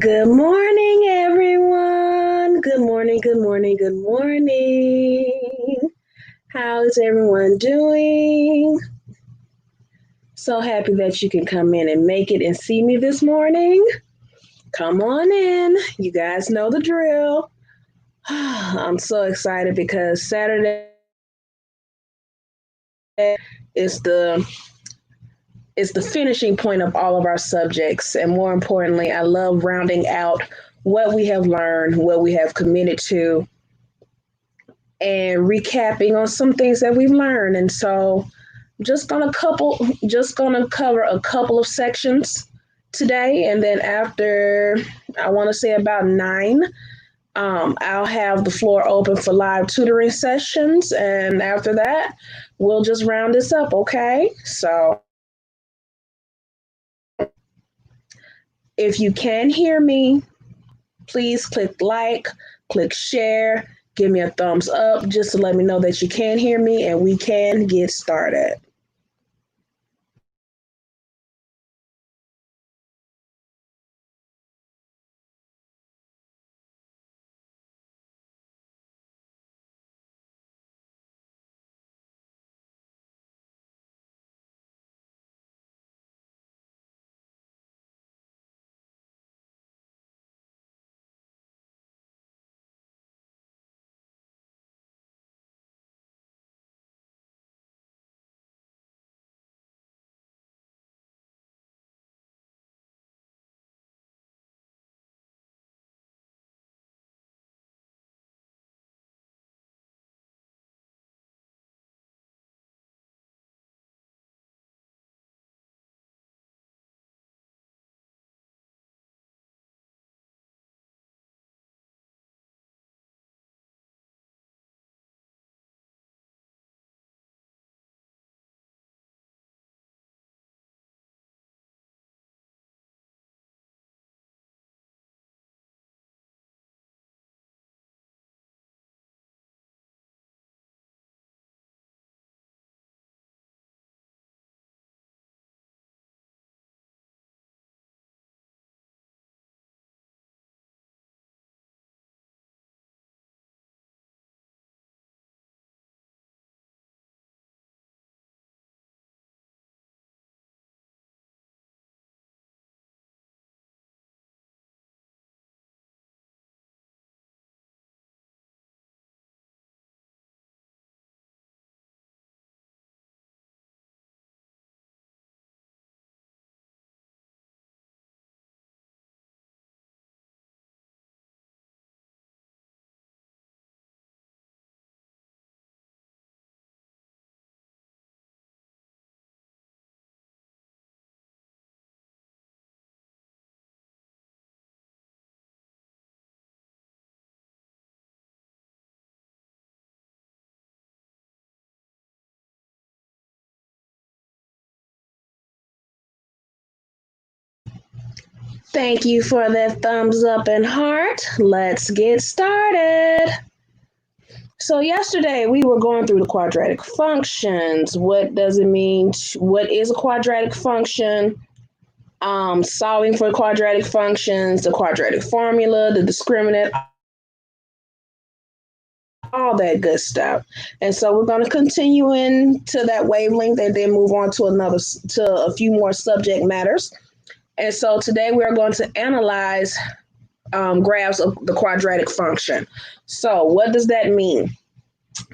Good morning, everyone. Good morning, good morning, good morning. How is everyone doing? So happy that you can come in and make it and see me this morning. Come on in. You guys know the drill. I'm so excited because Saturday is the finishing point of all of our subjects. And more importantly, I love rounding out what we have learned, what we have committed to, and recapping on some things that we've learned. And so just gonna cover a couple of sections today. And then after I want to say about 9, I'll have the floor open for live tutoring sessions. And after that, we'll just round this up, okay? So if you can hear me, please click like, click share, give me a thumbs up just to let me know that you can hear me and we can get started. Thank you for that thumbs up and heart. Let's get started. So, yesterday we were going through the quadratic functions. What does it mean? What is a quadratic function? Solving for quadratic functions, the quadratic formula, the discriminant, all that good stuff. And so we're going to continue into that wavelength and then move on to a few more subject matters. And so today we are going to analyze graphs of the quadratic function. So what does that mean?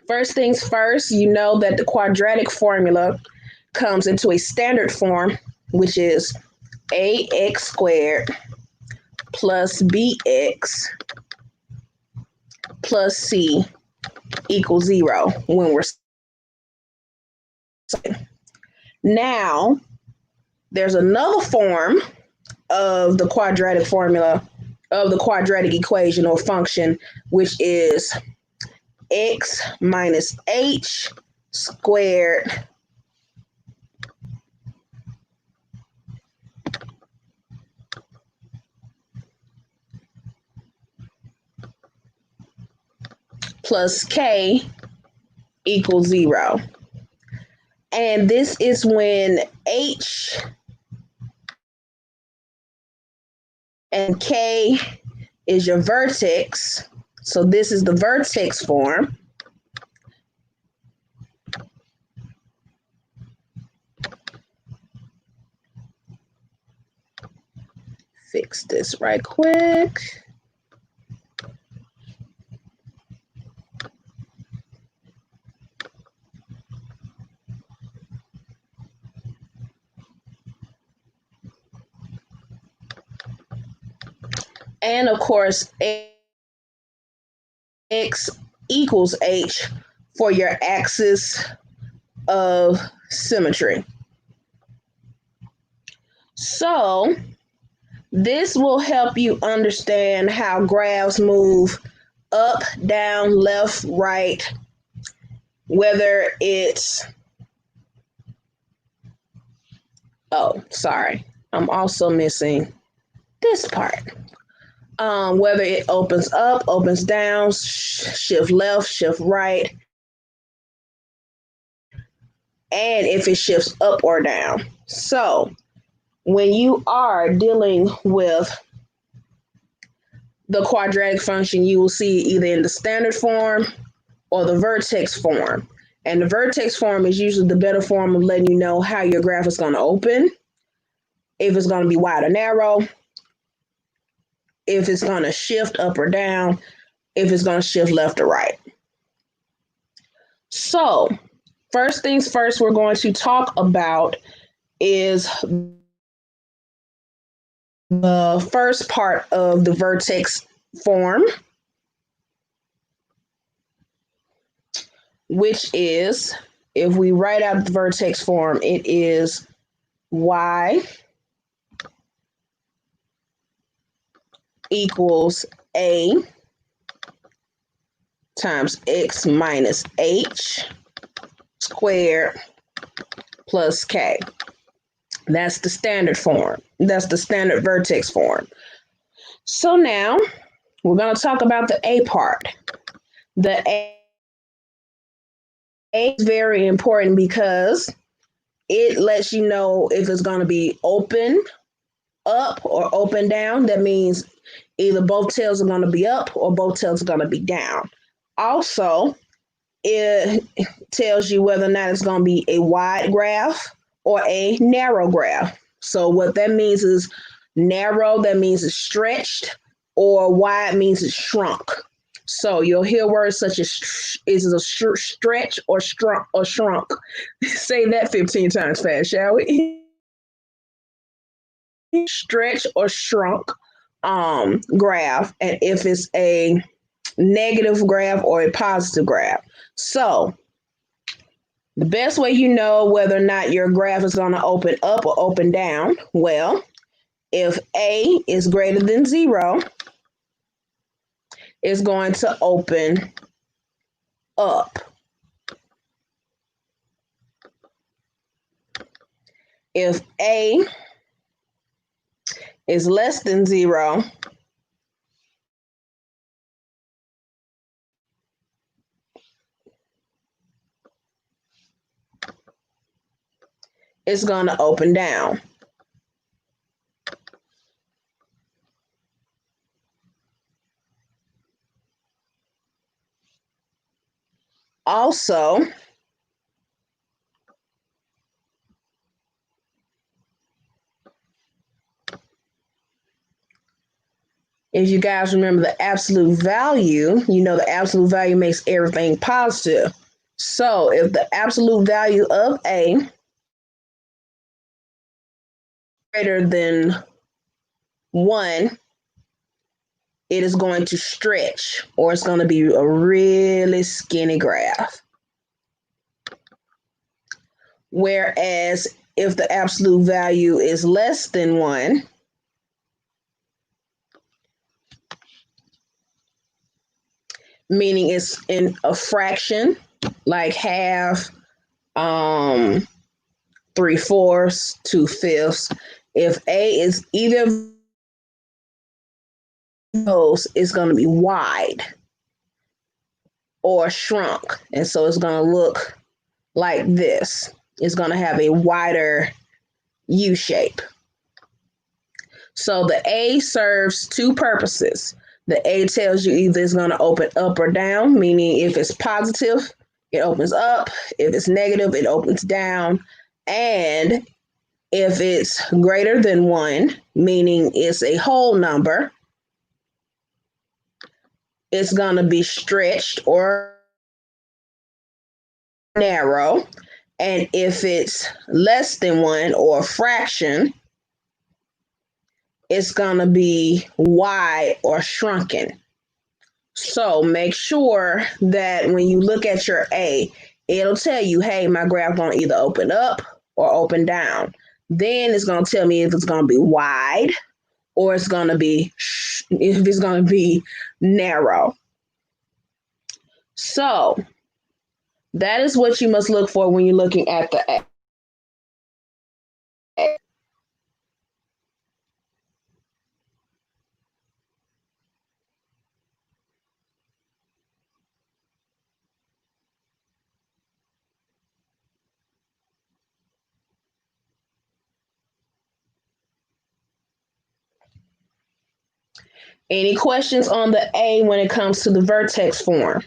First things first, you know that the quadratic formula comes into a standard form, which is ax squared plus bx plus c equals 0 when we're now there's another form of the quadratic formula of the quadratic equation or function, which is x minus h squared plus k equals 0. And this is when h and K is your vertex. So this is the vertex form. Fix this right quick. And of course, X equals H for your axis of symmetry. So this will help you understand how graphs move up, down, left, right, whether it's, oh, sorry, I'm also missing this part. Whether it opens up, opens down, shift left, shift right, and if it shifts up or down. So when you are dealing with the quadratic function, you will see either in the standard form or the vertex form. And the vertex form is usually the better form of letting you know how your graph is going to open, if it's going to be wide or narrow, if it's going to shift up or down, if it's going to shift left or right. So first things first we're going to talk about is the first part of the vertex form, which is, if we write out the vertex form, it is y equals a times x minus h squared plus k. That's the standard form. That's the standard vertex form. So now we're going to talk about the A part. The A is very important because it lets you know if it's going to be open up or open down. That means either both tails are going to be up or both tails are going to be down. Also, it tells you whether or not it's going to be a wide graph or a narrow graph. So what that means is narrow, that means it's stretched, or wide means it's shrunk. So you'll hear words such as is a stretch or shrunk. Say that 15 times fast, shall we? Stretch or shrunk graph, and if it's a negative graph or a positive graph. So the best way you know whether or not your graph is going to open up or open down, well, if A is greater than 0, it's going to open up. If A is less than 0, it's going to open down. Also, if you guys remember the absolute value, you know the absolute value makes everything positive. So if the absolute value of A greater than 1, it is going to stretch, or it's going to be a really skinny graph. Whereas if the absolute value is less than 1, meaning it's in a fraction, like half, 3/4, 2/5. If A is either of those, it's going to be wide or shrunk. And so it's going to look like this. It's going to have a wider U shape. So the A serves two purposes. The A tells you either it's going to open up or down, meaning if it's positive, it opens up. If it's negative, it opens down. And if it's greater than 1, meaning it's a whole number, it's going to be stretched or narrow. And if it's less than 1 or a fraction, it's going to be wide or shrunken. So make sure that when you look at your A, it'll tell you, hey, my graph going to either open up or open down. Then it's going to tell me if it's going to be wide or it's going to be narrow. So that is what you must look for when you're looking at the A. Any questions on the A when it comes to the vertex form?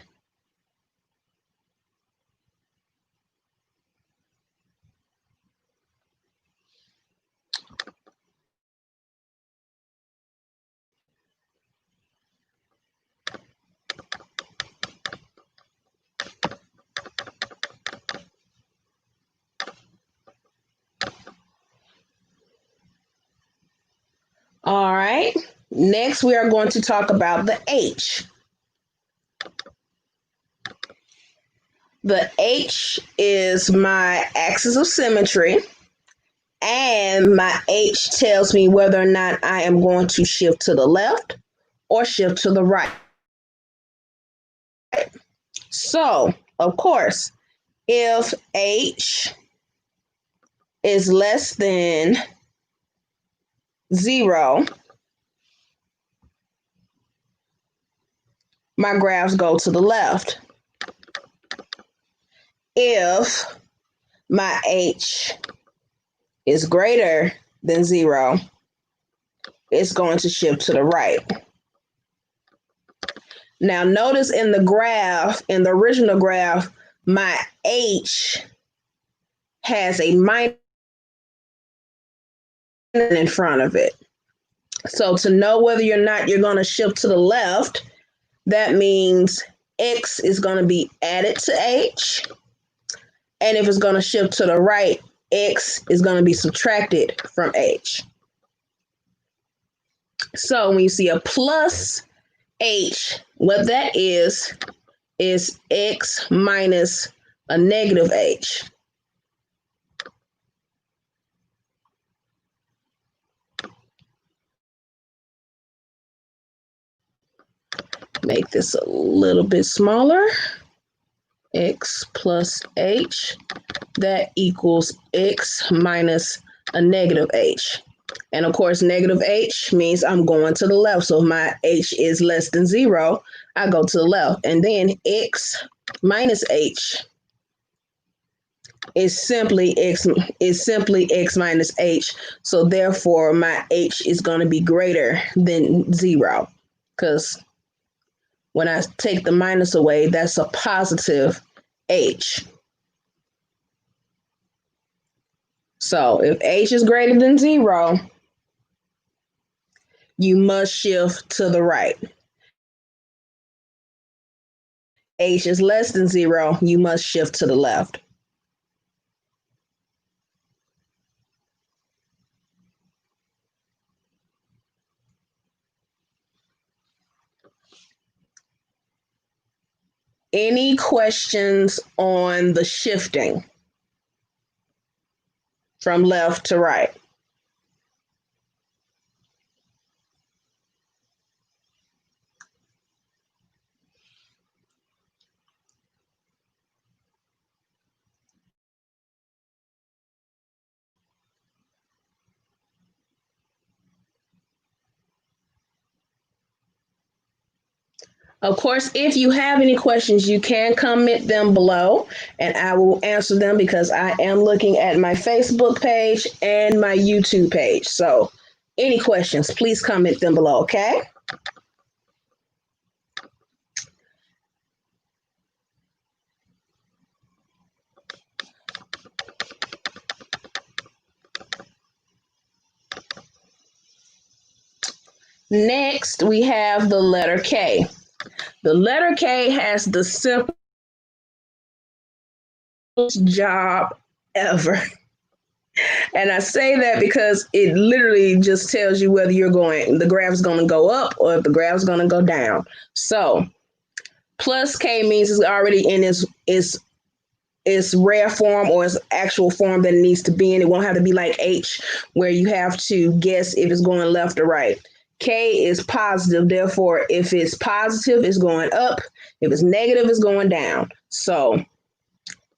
All right. Next, we are going to talk about the H. The H is my axis of symmetry, and my H tells me whether or not I am going to shift to the left or shift to the right. So, of course, if H is less than 0, my graphs go to the left. If my H is greater than 0, it's going to shift to the right. Now notice in the graph, in the original graph, my H has a minus in front of it. So to know whether or not you're going to shift to the left, that means X is going to be added to H. And if it's going to shift to the right, X is going to be subtracted from H. So when you see a plus H, what that is X minus a negative H. Make this a little bit smaller. X plus H, that equals X minus a negative H. And of course, negative H means I'm going to the left. So if my H is less than 0, I go to the left. And then X minus H is simply X minus H. So therefore, my H is going to be greater than 0. Because when I take the minus away, that's a positive H. So if H is greater than 0, you must shift to the right. H is less than 0, you must shift to the left. Any questions on the shifting from left to right? Of course, if you have any questions, you can comment them below and I will answer them because I am looking at my Facebook page and my YouTube page. So Any questions, please comment them below, okay? Next, we have the letter K. The letter K has the simplest job ever. And I say that because it literally just tells you whether the graph's going to go up or if the graph's going to go down. So plus K means it's already in its rare form or its actual form that it needs to be in. It won't have to be like H where you have to guess if it's going left or right. K is positive. Therefore, if it's positive, it's going up. If it's negative, it's going down. So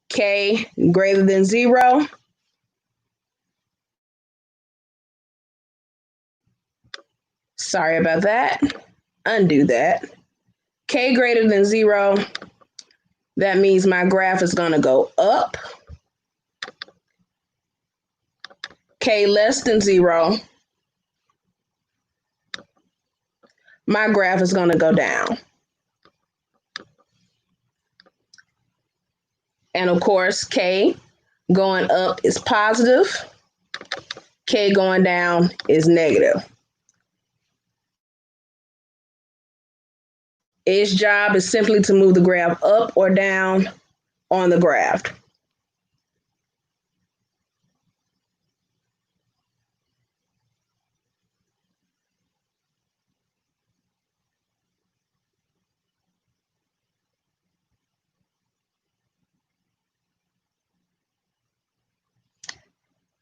K greater than 0. Sorry about that. Undo that. K greater than 0. That means my graph is going to go up. K less than 0. My graph is going to go down. And of course, K going up is positive. K going down is negative. Its job is simply to move the graph up or down on the graph.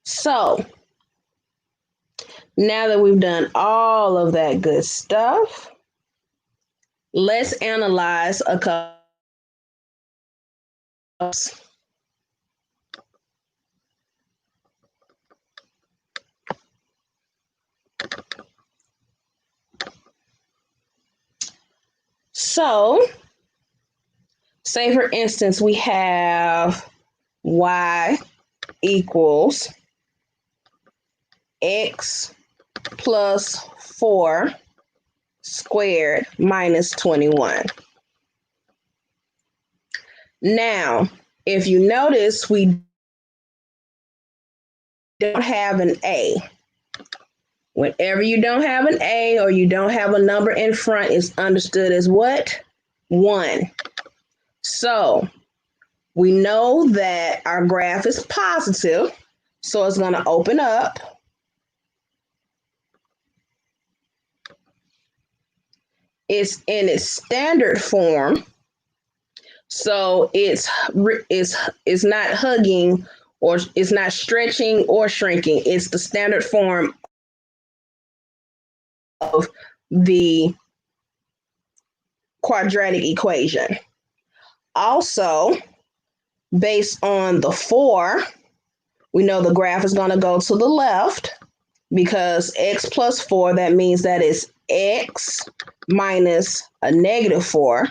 So now that we've done all of that good stuff, let's analyze a couple. So, say for instance, we have y equals x plus 4 squared minus 21. Now, if you notice, we don't have an A. Whenever you don't have an A or you don't have a number in front, it's understood as what? 1. So we know that our graph is positive, so it's going to open up. It's in its standard form, so it's not hugging or it's not stretching or shrinking. It's the standard form of the quadratic equation. Also, based on the 4, we know the graph is going to go to the left because x plus 4, that means that it's x minus a negative 4.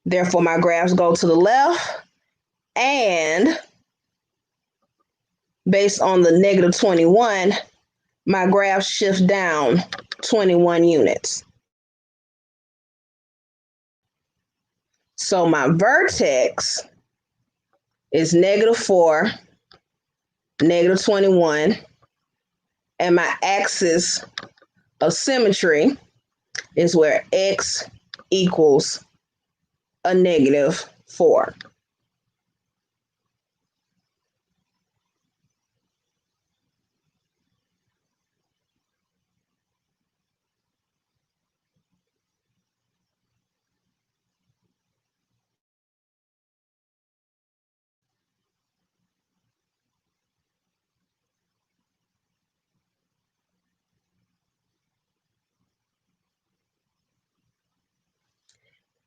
Therefore, my graphs go to the left. And based on the negative 21, my graph shifts down 21 units. So my vertex is negative 4, negative 21, and my axis of symmetry is where x equals a negative 4.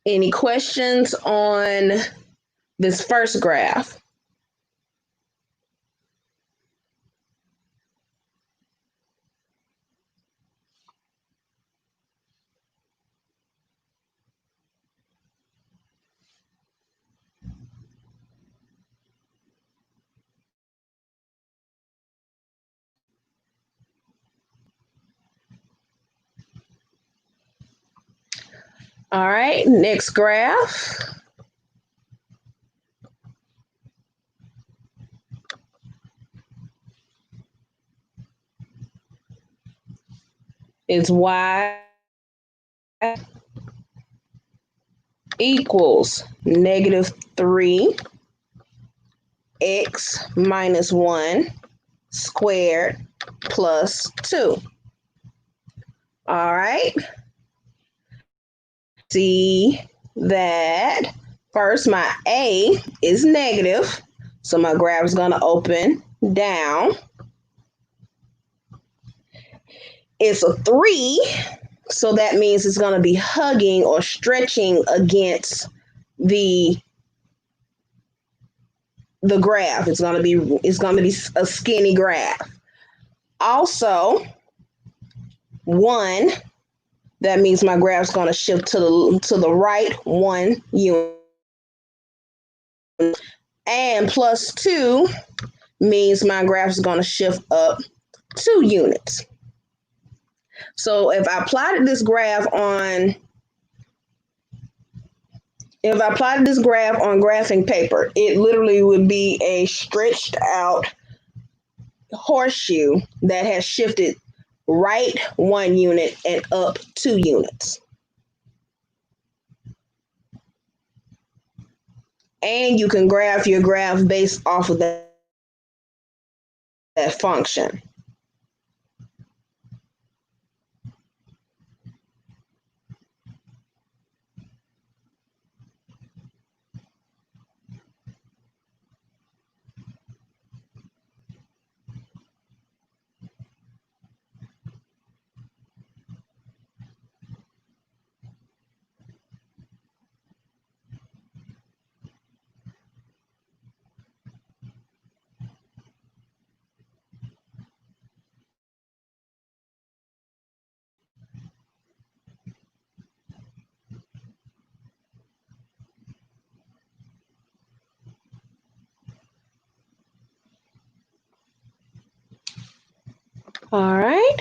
Any questions on this first graph? All right, next graph. Is y equals -3 x minus 1 squared plus 2. All right. See that first my A is negative, so my graph is going to open down. It's a 3, so that means it's going to be hugging or stretching against the graph. It's going to be a skinny graph. Also, 1, that means my graph's going to shift to the right 1 unit. And plus 2 means my graph is going to shift up 2 units. So if I plotted this graph on graphing paper, it literally would be a stretched out horseshoe that has shifted right 1 unit and up 2 units. And you can graph your graph based off of that function. All right.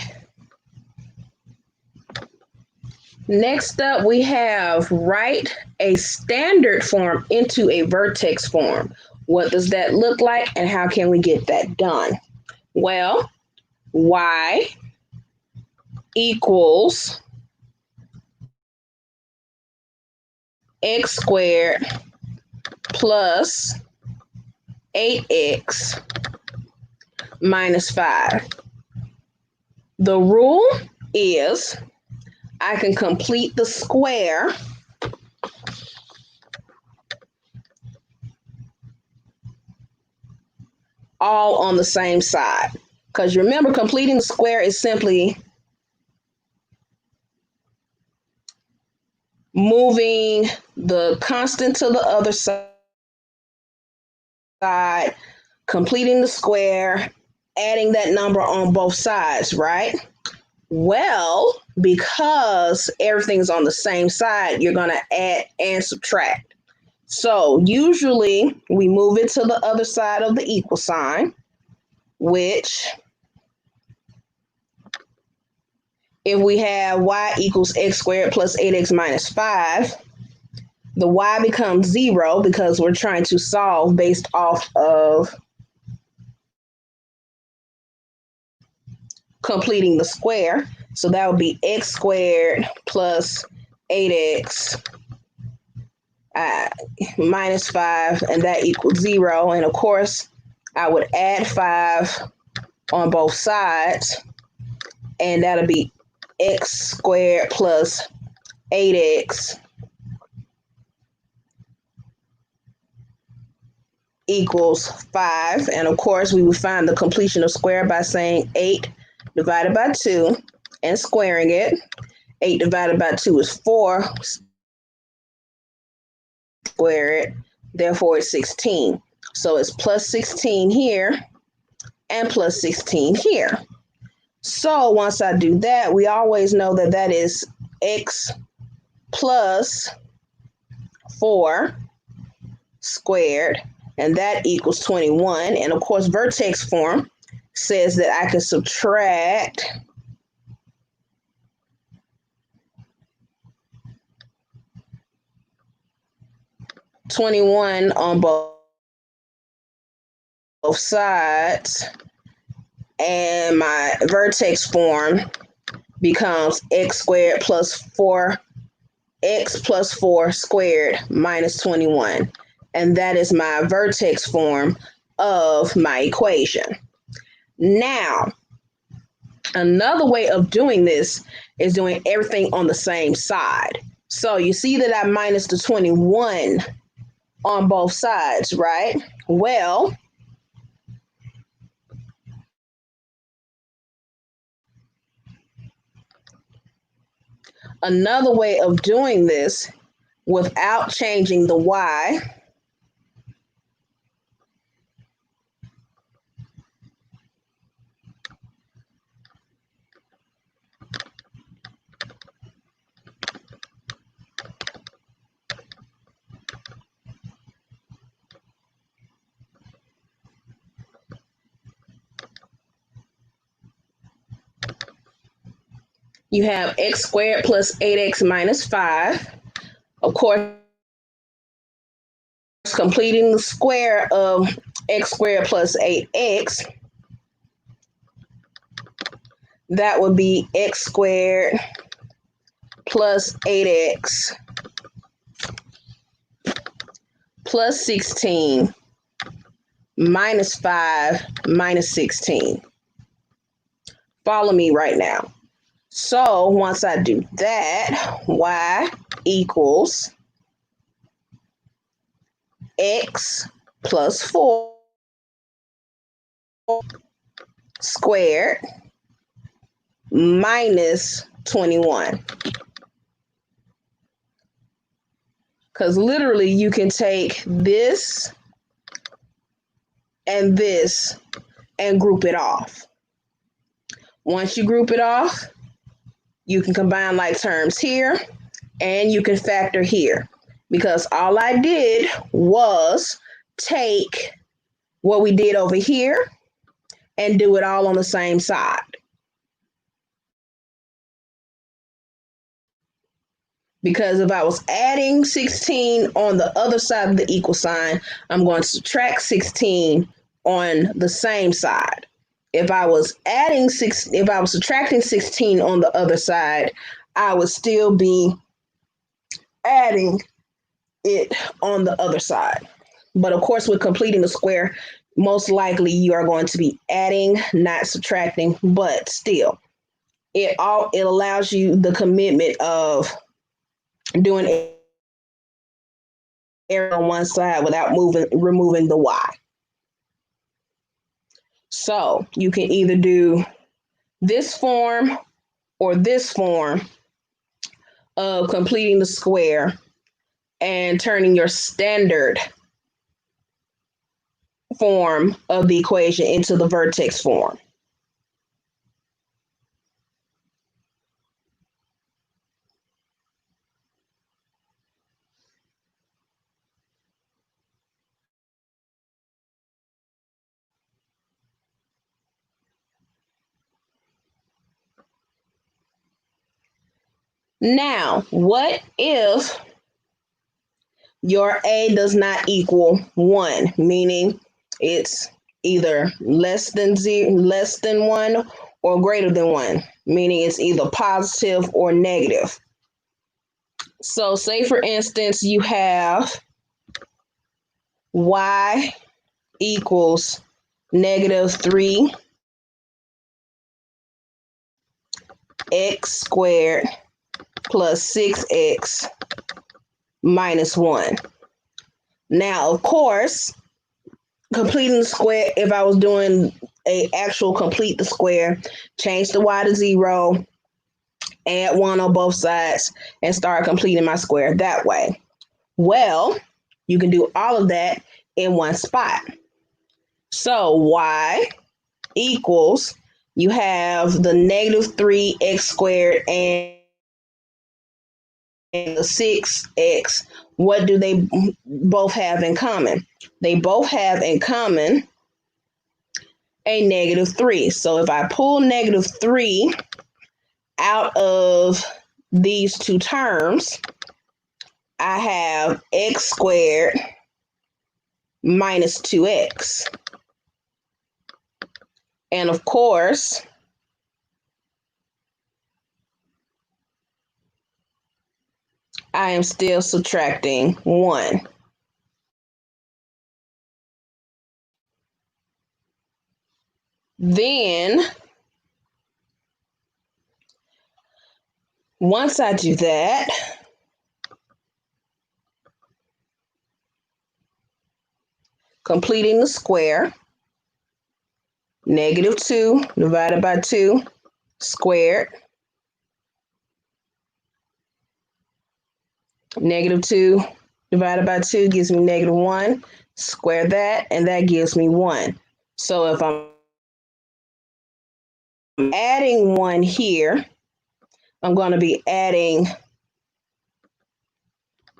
Next up, we have write a standard form into a vertex form. What does that look like and how can we get that done? Well, y equals x squared plus 8x minus 5. The rule is I can complete the square all on the same side. Because remember, completing the square is simply moving the constant to the other side, completing the square, adding that number on both sides, right? Well, because everything's on the same side, you're going to add and subtract. So usually we move it to the other side of the equal sign, which if we have y equals x squared plus 8x minus 5, the y becomes 0 because we're trying to solve based off of completing the square. So that would be x squared plus 8x minus 5, and that equals 0. And of course, I would add 5 on both sides, and that'll be x squared plus 8x equals 5. And of course, we would find the completion of square by saying 8 divided by 2 and squaring it. 8 divided by 2 is 4. Square it, therefore it's 16. So it's plus 16 here and plus 16 here. So once I do that, we always know that that is x plus 4 squared, and that equals 21. And of course, vertex form says that I can subtract 21 on both sides, and my vertex form becomes x squared plus 4x plus 4 squared minus 21. And that is my vertex form of my equation. Now, another way of doing this is doing everything on the same side. So you see that I minus the 21 on both sides, right? Well, another way of doing this without changing the y you have x squared plus 8x minus 5. Of course, completing the square of x squared plus 8x, that would be x squared plus 8x plus 16 minus 5 minus 16. Follow me right now. So once I do that, y equals x plus 4 squared minus 21. Because literally you can take this and group it off. Once you group it off, you can combine like terms here and you can factor here, because all I did was take what we did over here and do it all on the same side. Because if I was adding 16 on the other side of the equal sign, I'm going to subtract 16 on the same side. If I was subtracting 16 on the other side, I would still be adding it on the other side. But of course, with completing the square, most likely you are going to be adding, not subtracting, but still, it allows you the commitment of doing it on one side without removing the y. So you can either do this form or this form of completing the square and turning your standard form of the equation into the vertex form. Now, what if your a does not equal 1, meaning it's either less than 1 or greater than 1, meaning it's either positive or negative. So say for instance, you have y equals negative 3 x squared plus 6x minus 1. Now, of course, completing the square, if I was doing a actual complete the square, change the y to 0, add 1 on both sides, and start completing my square that way. Well, you can do all of that in one spot. So y equals, you have the negative 3x squared and the 6x. What do they both have in common? They both have in common a negative 3. So if I pull negative 3 out of these two terms, I have x squared minus 2x. And of course, I am still subtracting 1. Then, once I do that, completing the square, negative 2 divided by 2 squared. Negative 2 divided by 2 gives me negative 1. Square that, and that gives me 1. So if I'm adding 1 here, I'm going to be adding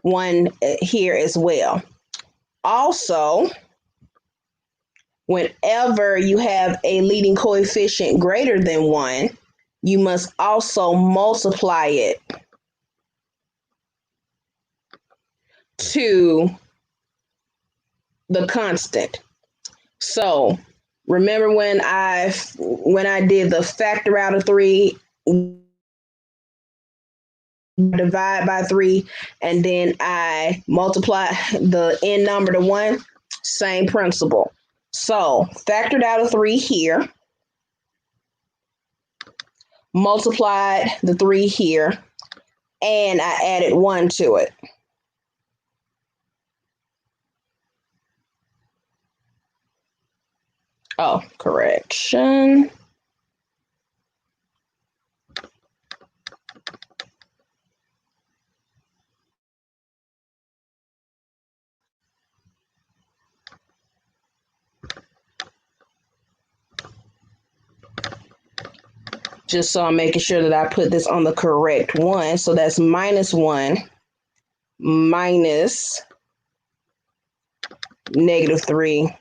1 here as well. Also, whenever you have a leading coefficient greater than 1, you must also multiply it to the constant. So remember when I did the factor out of 3, divide by 3, and then I multiply the n number to 1, same principle. So factored out of 3 here, multiplied the 3 here, and I added 1 to it. Oh, correction. Just so I'm making sure that I put this on the correct one. So that's minus 1 minus negative 3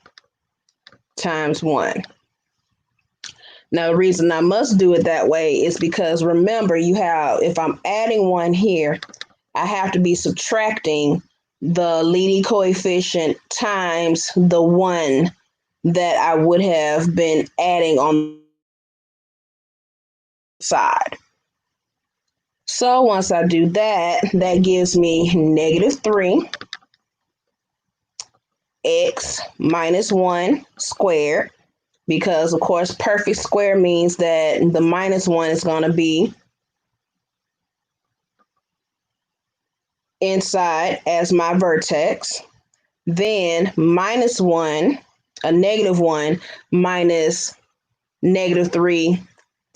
times 1. Now, the reason I must do it that way is because remember, if I'm adding 1 here, I have to be subtracting the leading coefficient times the 1 that I would have been adding on the side. So once I do that, that gives me negative 3 x minus 1 squared, because of course perfect square means that the minus 1 is going to be inside as my vertex. Then minus 1, a negative 1 minus negative 3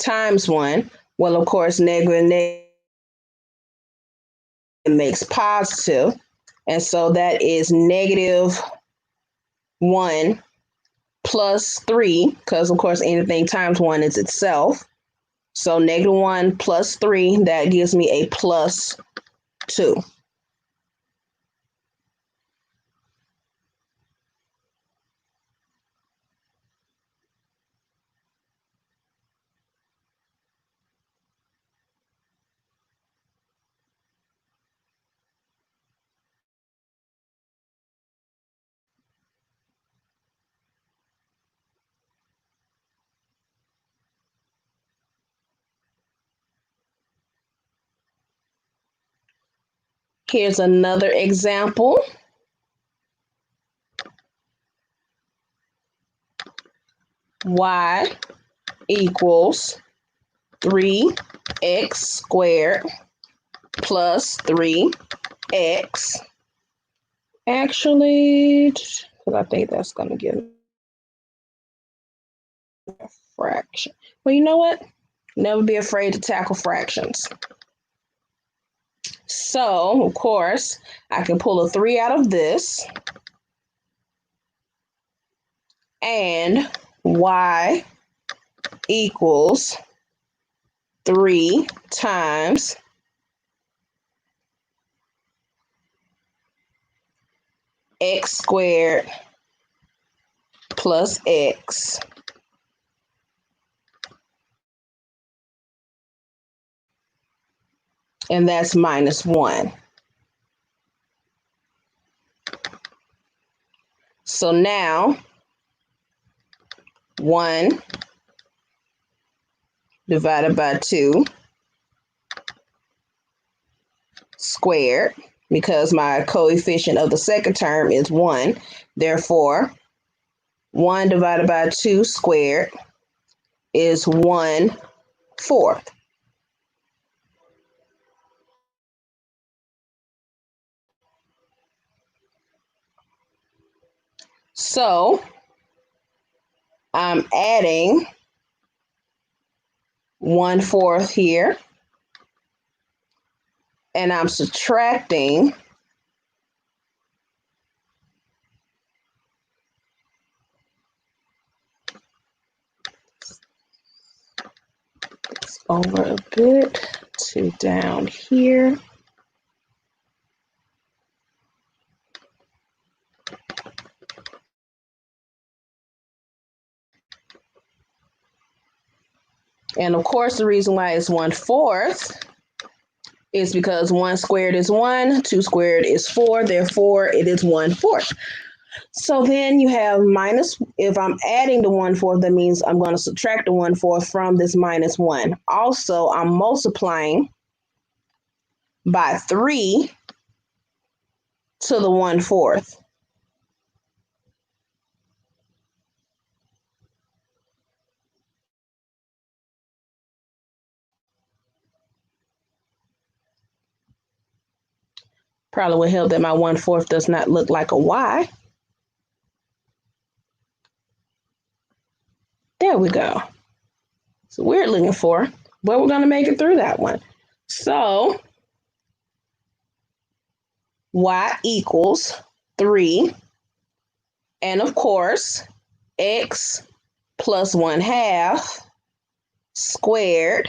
times 1. Well, of course, negative makes positive. And so that is negative 1 plus 3, because of course anything times 1 is itself. So negative 1 plus 3, that gives me a plus 2. Here's another example. Y equals 3x squared plus 3x. Actually, because I think that's going to give a fraction. Well, you know what? Never be afraid to tackle fractions. So, of course, I can pull a 3 out of this. And y equals 3 times x squared plus x. And that's minus 1. So now 1 divided by 2 squared, because my coefficient of the second term is 1. Therefore, 1 divided by 2 squared is 1/4. So I'm adding 1/4 here, and I'm subtracting over a bit to down here. And of course, the reason why it's 1/4 is because 1 squared is 1, 2 squared is 4, therefore it is 1/4. So then you have minus, if I'm adding the 1/4, that means I'm going to subtract the 1/4 from this minus 1. Also, I'm multiplying by 3 to the 1/4. Probably would help that my 1/4 does not look like a Y. There we go. So we're looking for, but we're going to make it through that one. So Y equals 3. And of course, X plus 1/2 squared,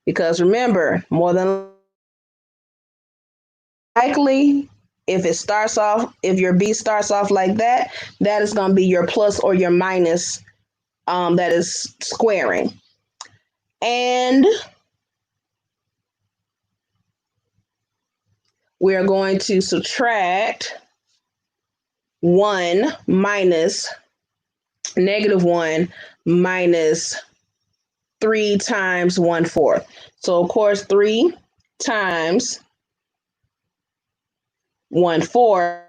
because remember, more than likely, if your B starts off like that, that is going to be your plus or your minus that is squaring. And we are going to subtract 1 minus -1 minus 3 times 1/4. So of course, 3 times 1/4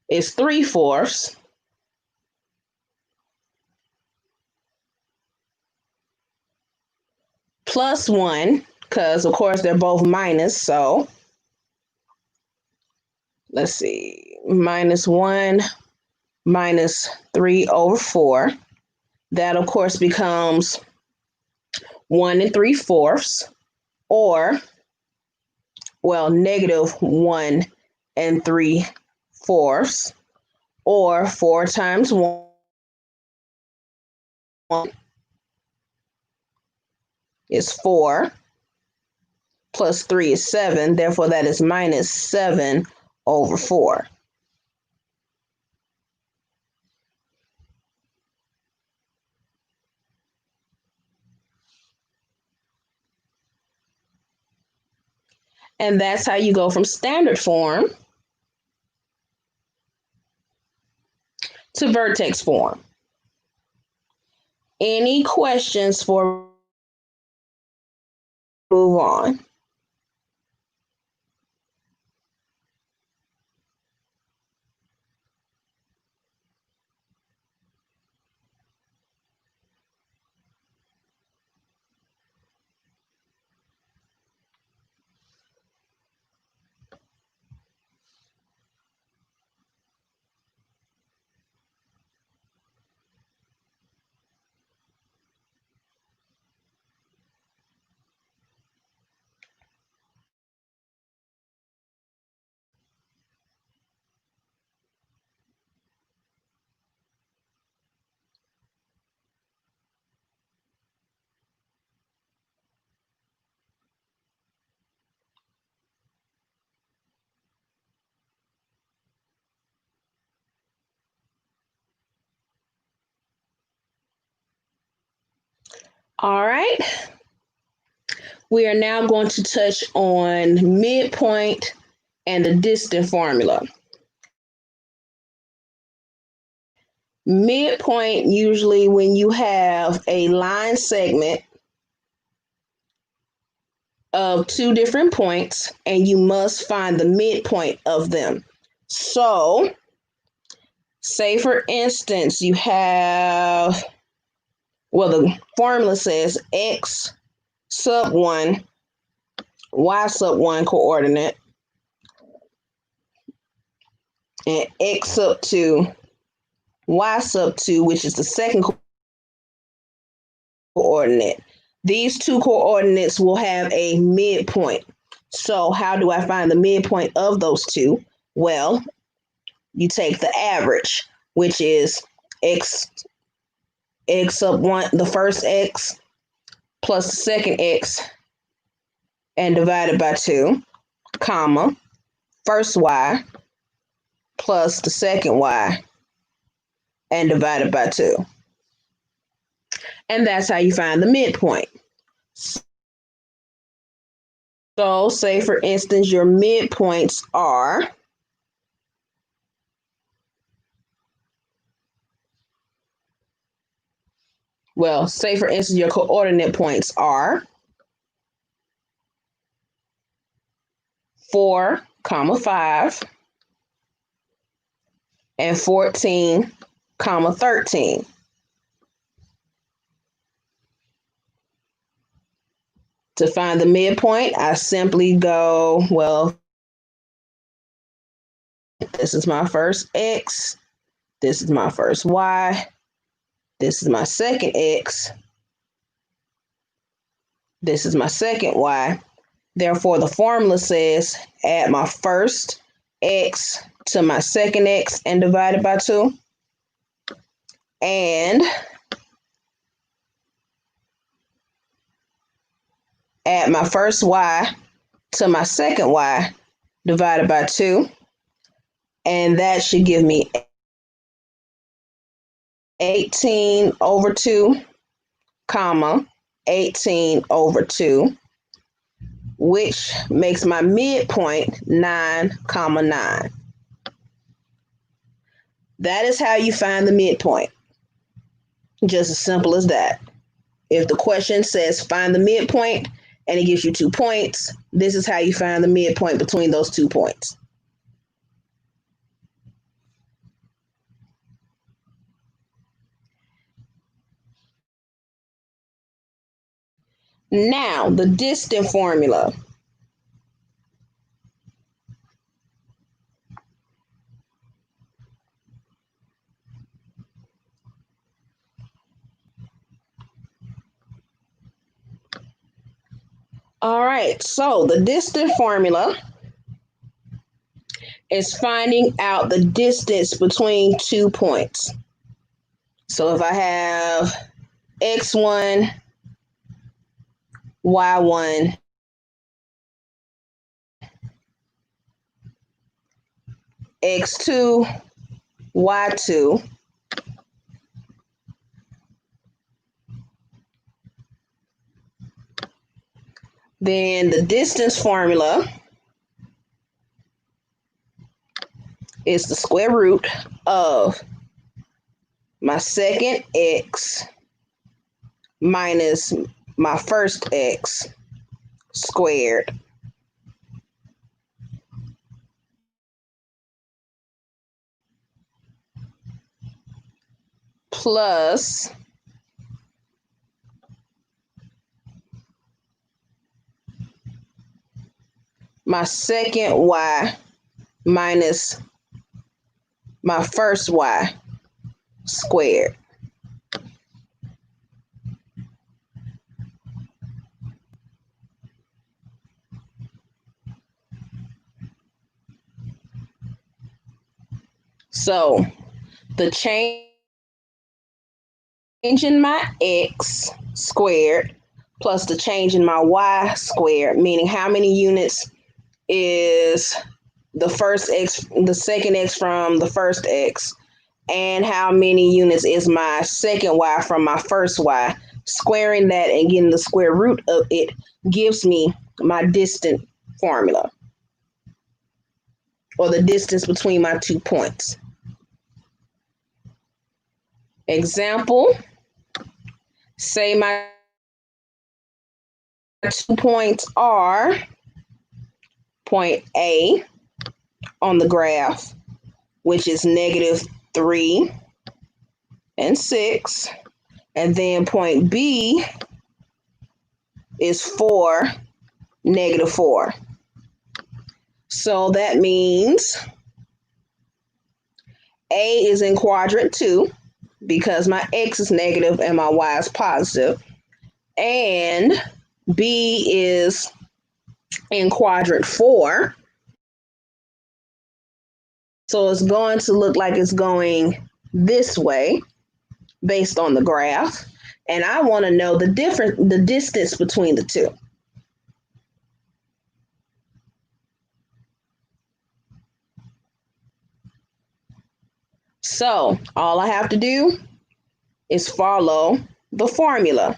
is 3/4. Plus 1, because of course they're both minus. So let's see, -1 minus 3/4. That of course becomes 1 3/4, or -1 3/4, or 4 times 1 is 4, plus 3 is 7, therefore that is -7/4. And that's how you go from standard form to vertex form. Any questions for move on? All right. We are now going to touch on midpoint and the distant formula. Midpoint, usually when you have a line segment of two different points and you must find the midpoint of them. So, say for instance, you have, well, the formula says x sub 1, y sub 1 coordinate, and x sub 2, y sub 2, which is the second coordinate. These two coordinates will have a midpoint. So how do I find the midpoint of those two? Well, you take the average, which is x sub 1, the first x, plus the second x, and divided by 2, comma, first y, plus the second y, and divided by 2. And that's how you find the midpoint. So say, for instance, your midpoints are say for instance, your coordinate points are 4, 5, and 14, 13. To find the midpoint, I simply go, well, this is my first x, this is my first y, this is my second x, this is my second y. Therefore, the formula says add my first x to my second x and divide it by 2. And add my first y to my second y divided by 2. And that should give me 18 over 2, comma, 18 over 2, which makes my midpoint 9, 9. That is how you find the midpoint. Just as simple as that. If the question says find the midpoint and it gives you 2 points, this is how you find the midpoint between those 2 points. Now, the distance formula. All right, so the distance formula is finding out the distance between 2 points. So if I have x1, y1, x2, y2, then the distance formula is the square root of my second x minus my first x squared plus my second y minus my first y squared. So the change in my x squared plus the change in my y squared, meaning how many units is the first x, the second x from the first x, and how many units is my second y from my first y. Squaring that and getting the square root of it gives me my distance formula, or the distance between my 2 points. Example, say my 2 points are point A on the graph, which is -3 and 6, and then point B is 4, -4. So that means A is in quadrant 2 because my X is negative and my Y is positive, and B is in quadrant 4. So it's going to look like it's going this way based on the graph. And I want to know the distance between the two. So all I have to do is follow the formula.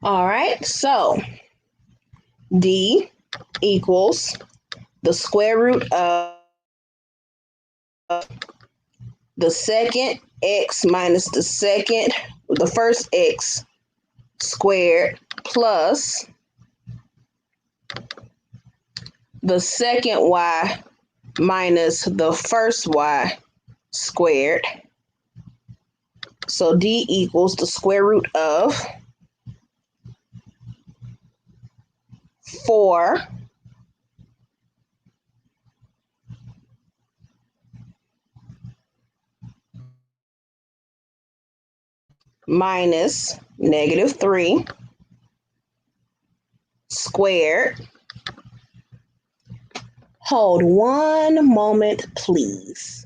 All right, so D equals the square root of the second x minus the first x squared plus the second y minus the first y squared. So D equals the square root of 4 minus -3 squared. Hold one moment, please.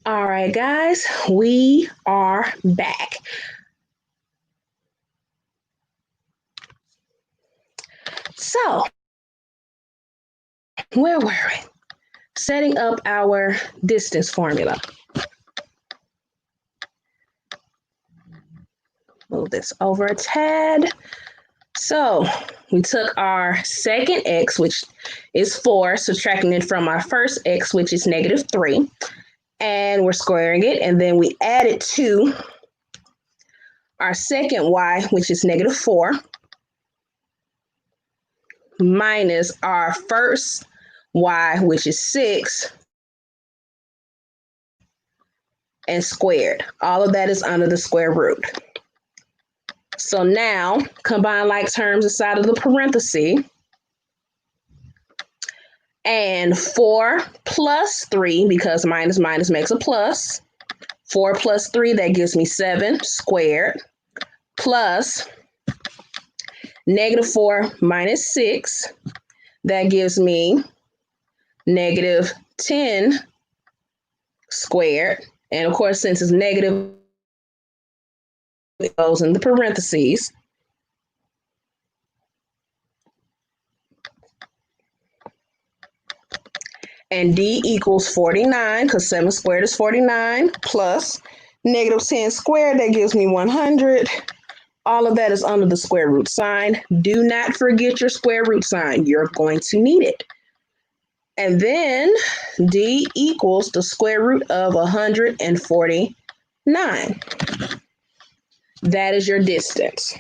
All right, guys, we are back. So, where were we? Setting up our distance formula. Move this over a tad. So, we took our second x, which is 4, subtracting it from our first x, which is -3, and we're squaring it, and then we add it to our second y, which is -4, minus our first y, which is 6, and squared. All of that is under the square root. So now, combine like terms inside of the parenthesis. And 4 plus 3, because minus minus makes a plus. 4 plus 3, that gives me 7 squared, plus -4 minus 6, that gives me -10 squared. And of course, since it's negative, it goes in the parentheses. And D equals 49, because 7 squared is 49, plus -10 squared, that gives me 100. All of that is under the square root sign. Do not forget your square root sign. You're going to need it. And then D equals the square root of 149. That is your distance.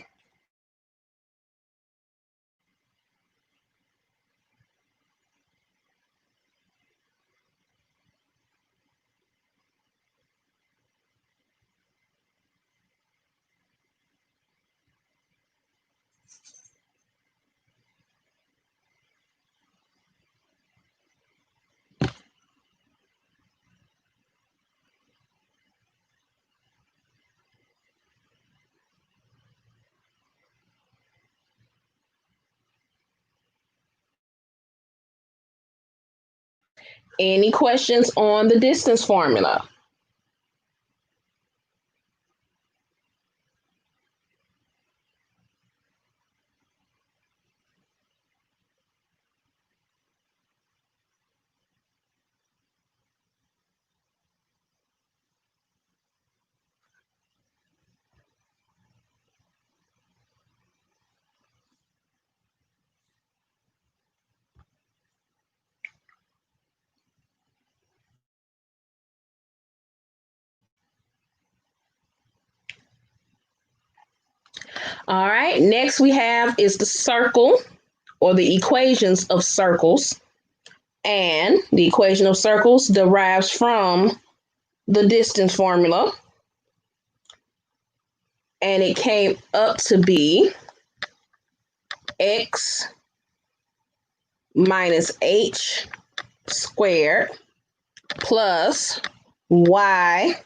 Any questions on the distance formula? All right, next we have is the circle, or the equations of circles. And the equation of circles derives from the distance formula. And it came up to be x minus h squared plus y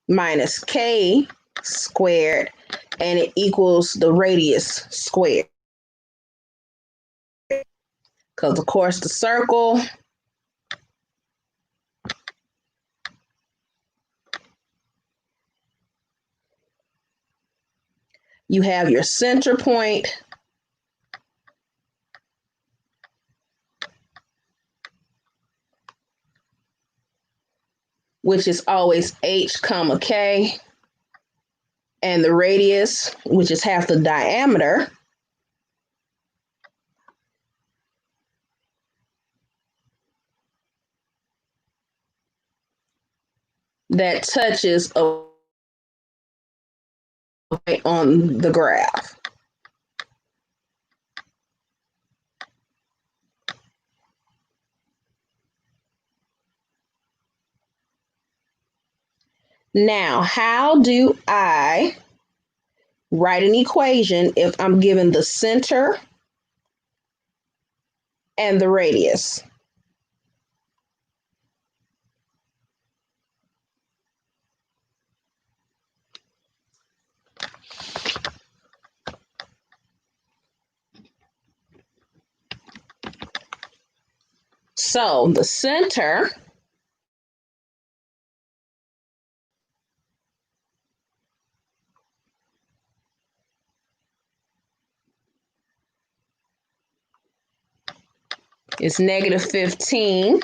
minus k squared, and it equals the radius squared. Because, of course, the circle, you have your center point, which is always h comma k, and the radius, which is half the diameter, that touches a point on the graph. Now, how do I write an equation if I'm given the center and the radius? So the center is negative 15,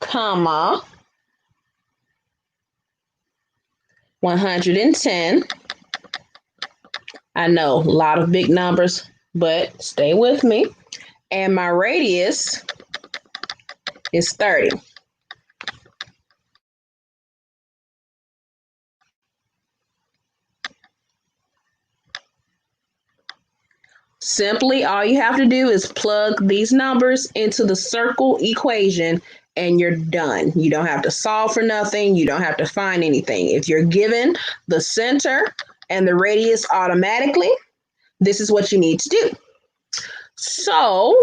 comma, 110. I know, a lot of big numbers, but stay with me. And my radius is 30. Simply, all you have to do is plug these numbers into the circle equation and you're done. You don't have to solve for nothing. You don't have to find anything. If you're given the center and the radius automatically, this is what you need to do. So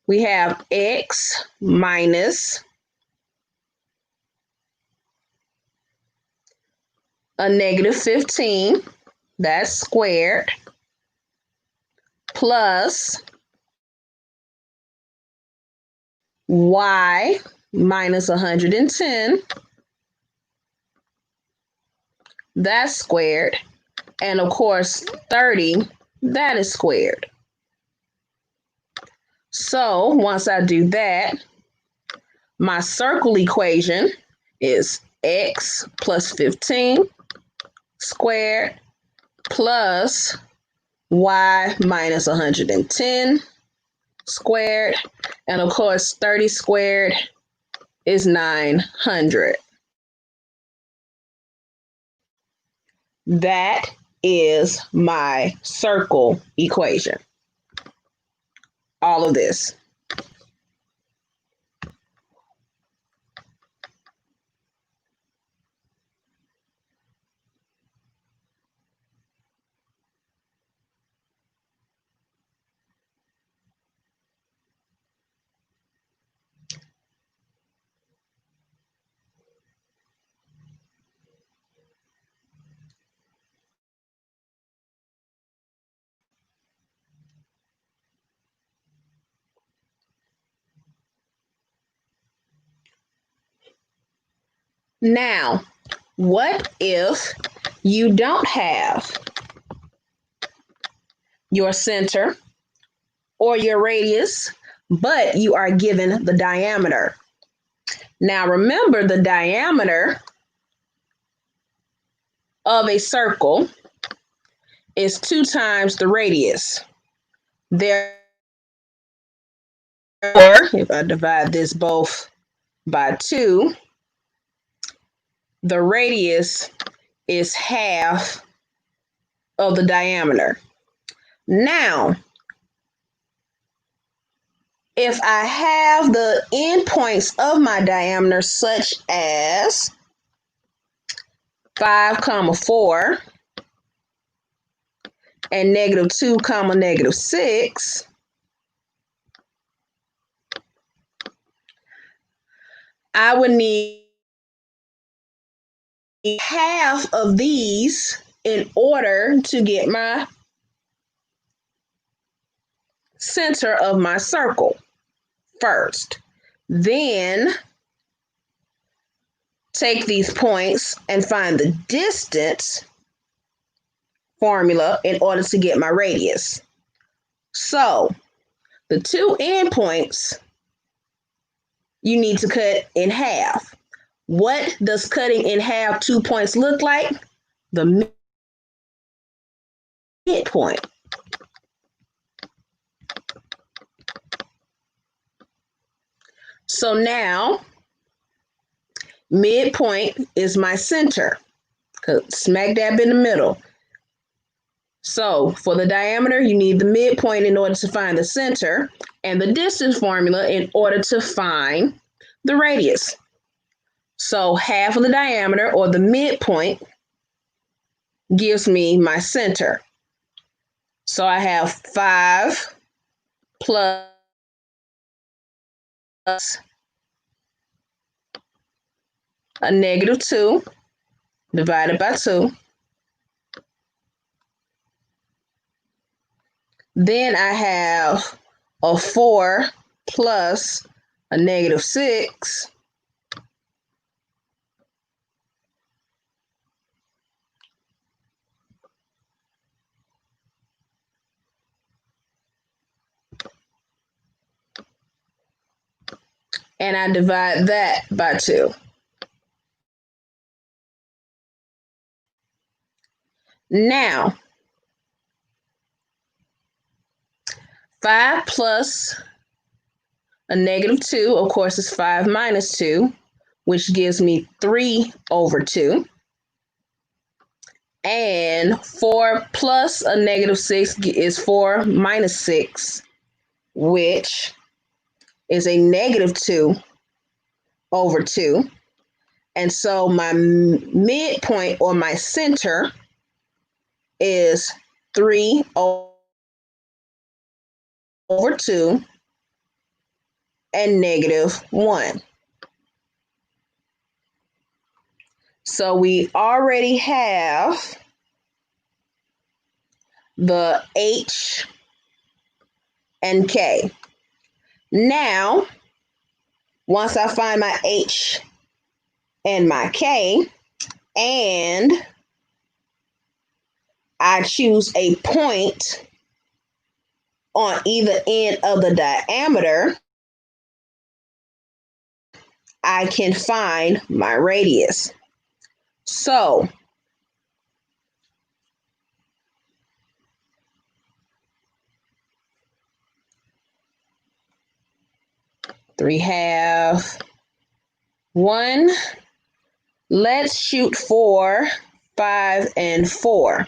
we have x minus a negative 15, that's squared, plus y minus 110, that's squared, and of course 30, that is squared. So once I do that, my circle equation is x plus 15 squared plus y minus 110 squared, and of course 30 squared is 900. That is my circle equation. All of this. Now, what if you don't have your center or your radius, but you are given the diameter? Now, remember, the diameter of a circle is 2 times the radius. Therefore, if I divide this both by 2, the radius is half of the diameter. Now, if I have the endpoints of my diameter such as 5, 4, and negative 2, negative 6, I would need half of these in order to get my center of my circle first. Then take these points and find the distance formula in order to get my radius. So the 2 endpoints you need to cut in half. What does cutting in half 2 points look like? The midpoint. So now, midpoint is my center, smack dab in the middle. So for the diameter, you need the midpoint in order to find the center, and the distance formula in order to find the radius. So half of the diameter, or the midpoint, gives me my center. So I have 5 plus a negative 2 divided by 2. Then I have a 4 plus a negative 6 and I divide that by 2. Now, 5 plus a negative 2, of course, is 5 minus 2, which gives me 3 over 2. And 4 plus a negative 6 is 4 minus 6, which is a negative 2 over 2. And so my midpoint, or my center, is 3 over 2 and negative 1. So we already have the H and K. Now, once I find my H and my K, and I choose a point on either end of the diameter, I can find my radius. So, three half, 1. Let's shoot for 5 and 4.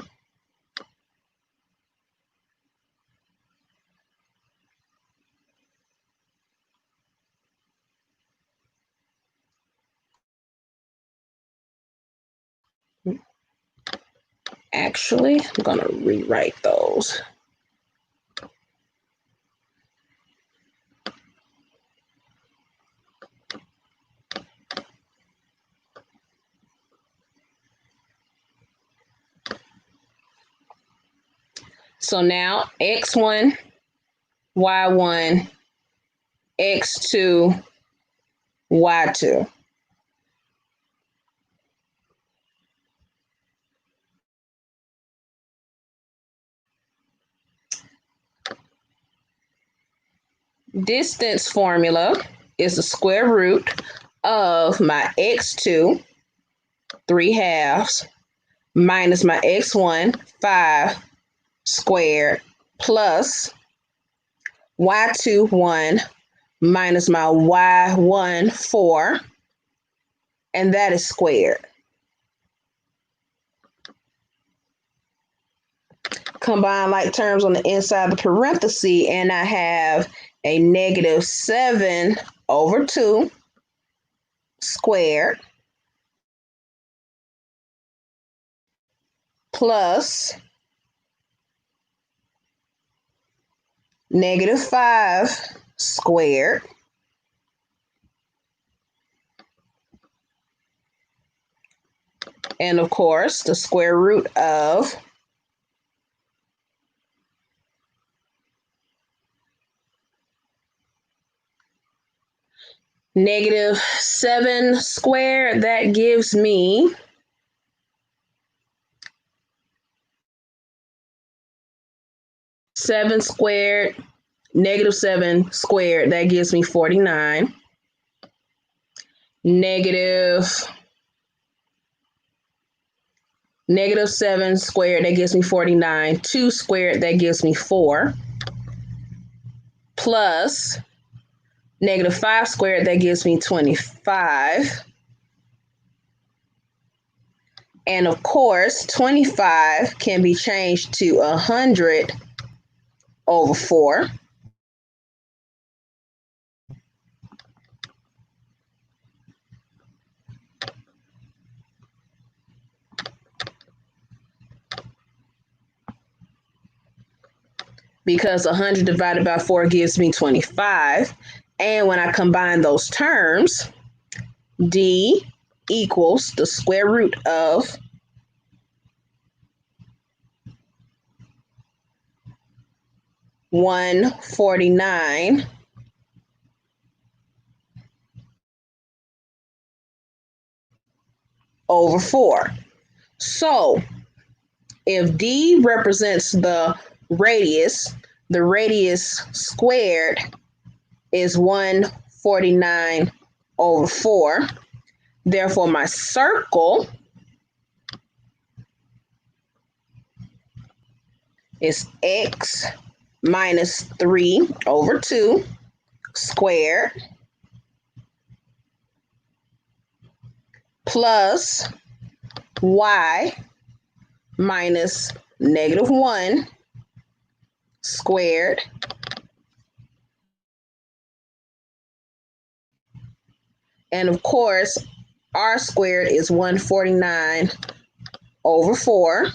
Actually, I'm going to rewrite those. So now x1, y1, x2, y2. Distance formula is the square root of my x2, 3 halves, minus my x1, 5 squared, plus y2, 1, minus my y1, 4, and that is squared. Combine like terms on the inside of the parenthesis, and I have a negative 7 over 2 squared plus negative 5 squared and, of course, the square root of negative 7 squared. That gives me 7 squared, negative 7 squared. That gives me 49. Negative 7 squared. That gives me 49. 2 squared. That gives me 4. Plus negative 5 squared. That gives me 25. And of course, 25 can be changed to 100 over 4. Because 100 divided by 4 gives me 25. And when I combine those terms, D equals the square root of 149 over 4. So if D represents the radius squared is 149 149 over 4. Therefore, my circle is x minus 3 over 2 squared plus y minus -1 squared and of course r squared is 149 over 4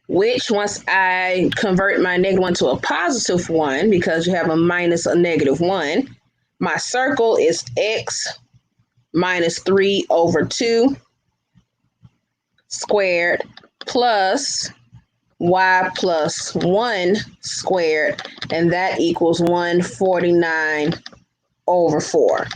which once I convert my -1 to a +1 because you have a minus a -1, my circle is x minus 3 over 2 squared plus y plus 1 squared, and that equals 149 over 4.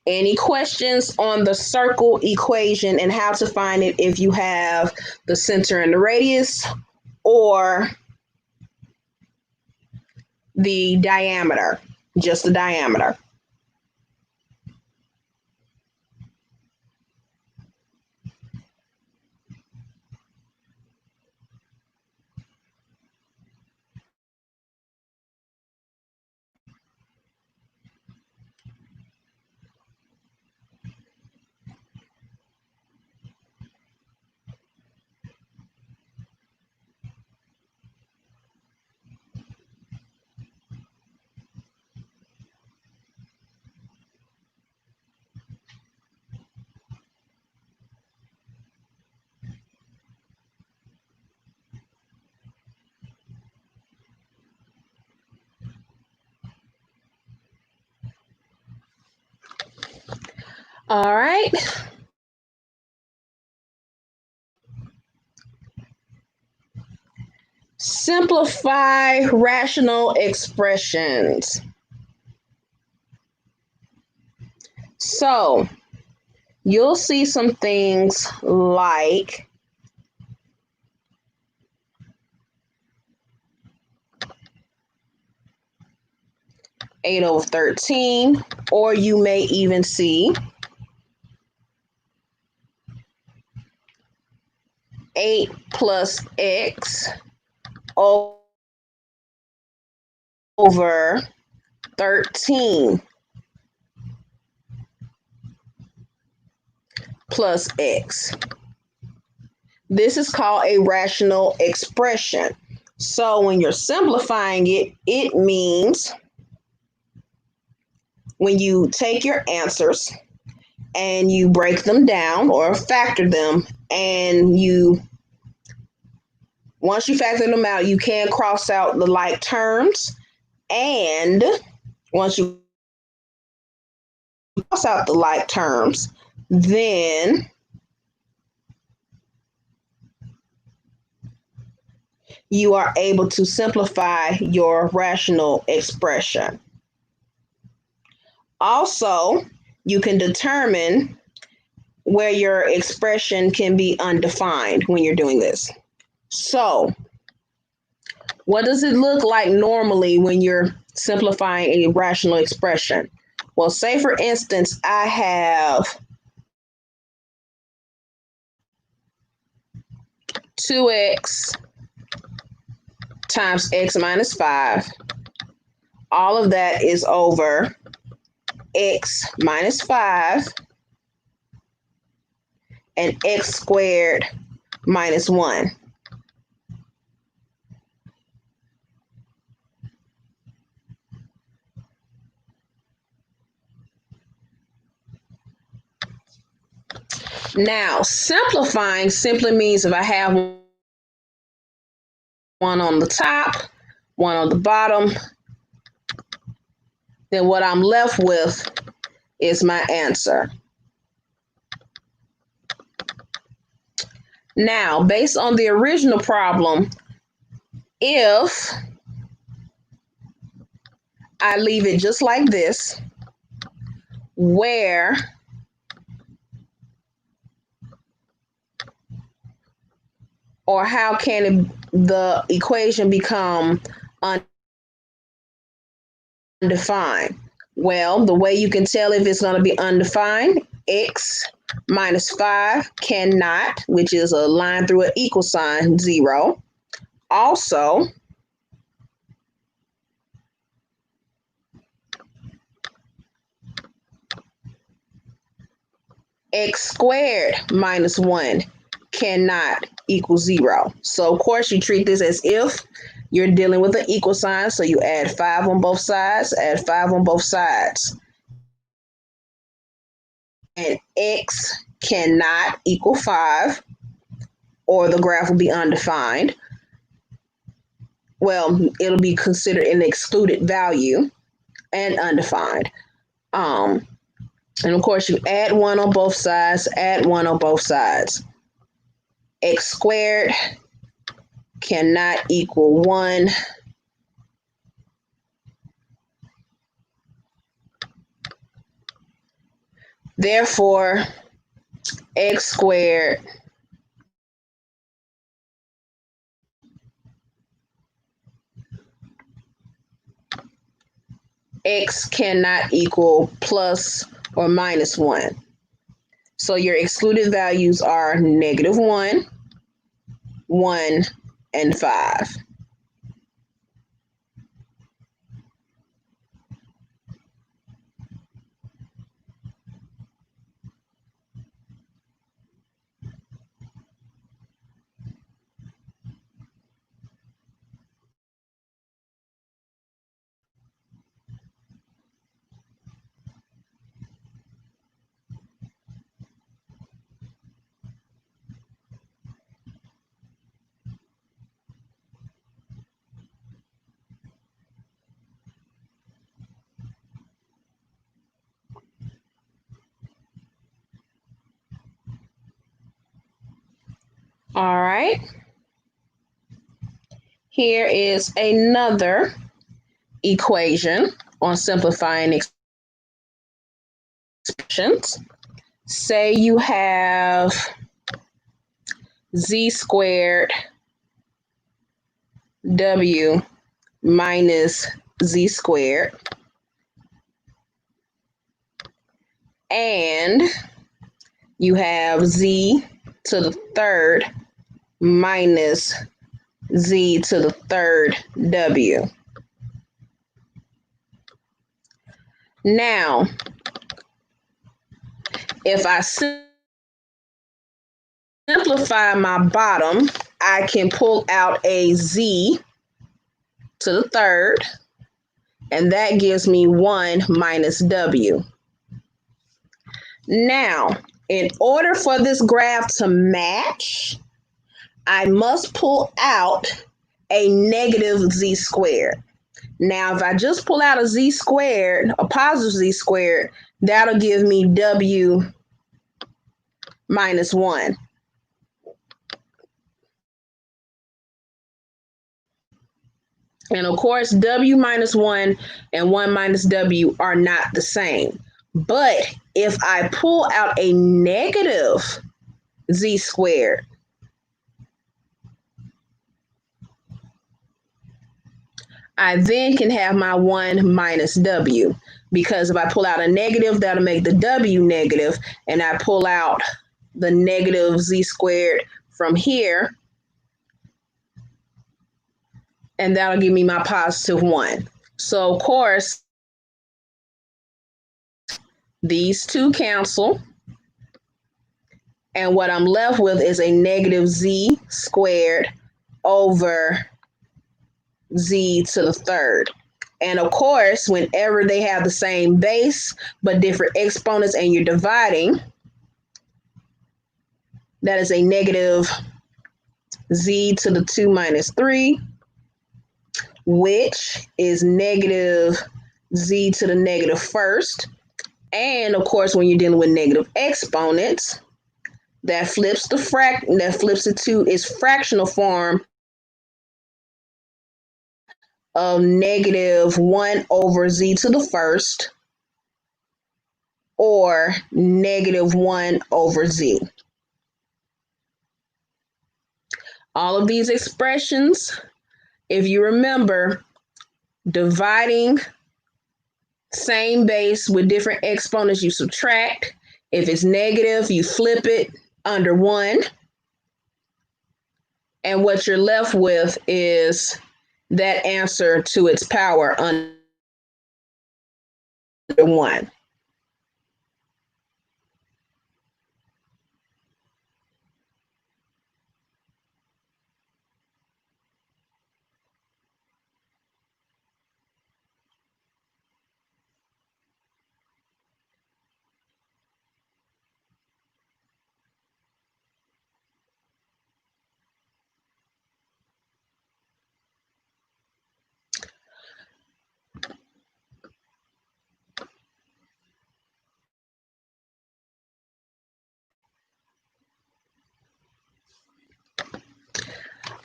Any questions on the circle equation and how to find it if you have the center and the radius or the diameter, just the diameter? All right. Simplify rational expressions. So you'll see some things like eight over 13, or you may even see 8 plus x over 13 plus x. This is called a rational expression. So when you're simplifying it, it means when you take your answers and you break them down or factor them, and once you factor them out, you can cross out the like terms. And once you cross out the like terms, then you are able to simplify your rational expression. Also, you can determine where your expression can be undefined when you're doing this. So, what does it look like normally when you're simplifying a rational expression? Well, say for instance, I have 2x times x minus 5. All of that is over x minus 5 and x squared minus 1. Now, simplifying simply means if I have one on the top, one on the bottom, then what I'm left with is my answer. Now, based on the original problem, if I leave it just like this, where or how can the equation become undefined? Well, the way you can tell if it's going to be undefined, x minus 5 cannot, which is a line through an equal sign, 0. Also, x squared minus 1 cannot equal 0. So, of course, you treat this as if you're dealing with an equal sign. So you add 5 on both sides, add 5 on both sides. And x cannot equal 5, or the graph will be undefined. Well, it'll be considered an excluded value and undefined. And of course, you add 1 on both sides, add 1 on both sides. X squared cannot equal 1. Therefore, x squared x cannot equal plus or minus 1. So your excluded values are -1, 1, and 5. All right. Here is another equation on simplifying expressions. Say you have z squared w minus z squared, and you have z to the third minus z to the third w. Now, if I simplify my bottom, I can pull out a z to the third, and that gives me 1 minus w. Now, in order for this graph to match, I must pull out a negative z squared. Now, if I just pull out a z squared, a positive z squared, that'll give me w minus 1. And of course, w minus 1 and 1 minus w are not the same. But if I pull out a negative z squared, I then can have my 1 minus w, because if I pull out a negative, that'll make the w negative, and I pull out the negative z squared from here, and that'll give me my positive 1. So, of course, these two cancel, and what I'm left with is a negative z squared over z to the third. And of course, whenever they have the same base but different exponents and you're dividing, that is a negative z to the 2 minus 3, which is negative z to the negative first. And of course, when you're dealing with negative exponents, that flips it to its fractional form of negative 1 over z to the first or negative 1 over z. All of these expressions, if you remember, dividing same base with different exponents, you subtract. If it's negative, you flip it under 1. And what you're left with is that answer to its power under 1.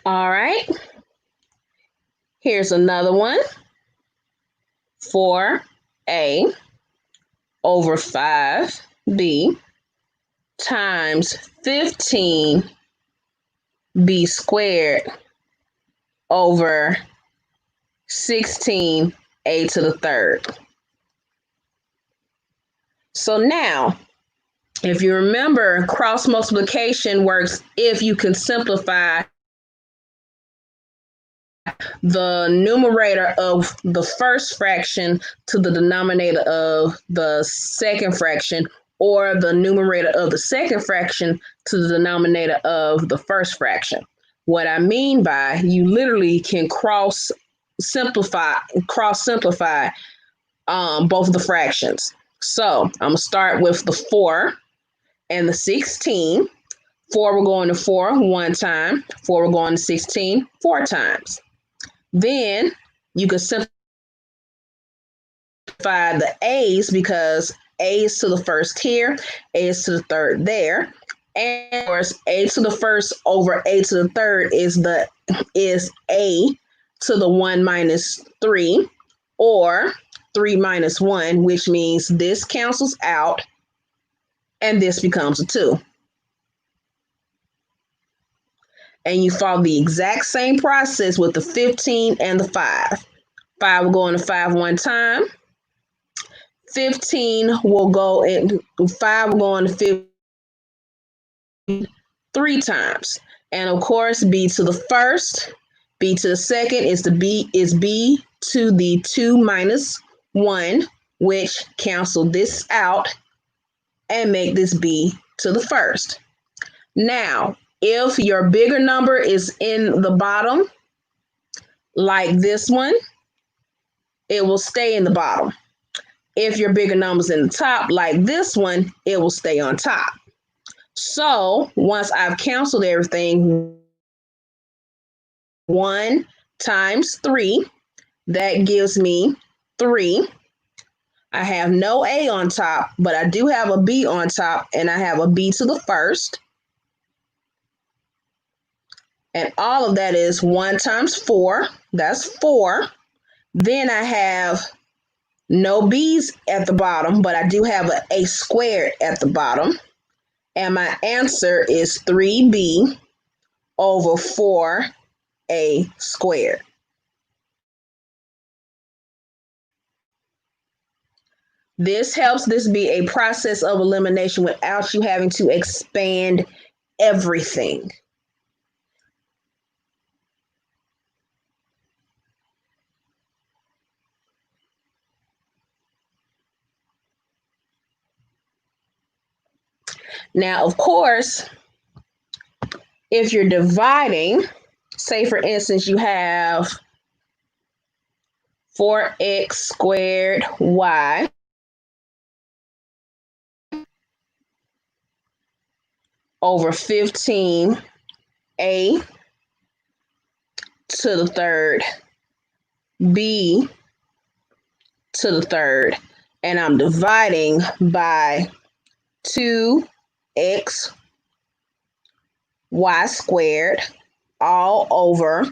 All right. Here's another one. 4a over 5b times 15b squared over 16a to the third. So now, if you remember, cross multiplication works if you can simplify the numerator of the first fraction to the denominator of the second fraction, or the numerator of the second fraction to the denominator of the first fraction. What I mean by, you literally can cross simplify both of the fractions. So I'm gonna start with the 4 and the 16. 4 will go into 4 one time. 4 will go into 16 4 times. Then you can simplify the a's, because a is to the first here, a is to the third there. And of course, a to the first over a to the third is a to the 1 minus 3, or 3 minus 1, which means this cancels out and this becomes a 2. And you follow the exact same process with the 15 and the 5. 5 will go into 5 one time. 15 will go in, 5 will go into 15 3 times. And of course, b to the first, b to the second is b to the 2 minus 1, which cancel this out and make this b to the first. Now, if your bigger number is in the bottom, like this one, it will stay in the bottom. If your bigger number is in the top, like this one, it will stay on top. So once I've canceled everything, 1 times 3, that gives me 3. I have no a on top, but I do have a b on top, and I have a b to the first. And all of that is 1 times 4. That's 4. Then I have no b's at the bottom, but I do have an a squared at the bottom. And my answer is 3b over 4a squared. This helps this be a process of elimination without you having to expand everything. Now, of course, if you're dividing, say for instance, you have 4x squared y over 15a to the third b to the third, and I'm dividing by 2x y squared all over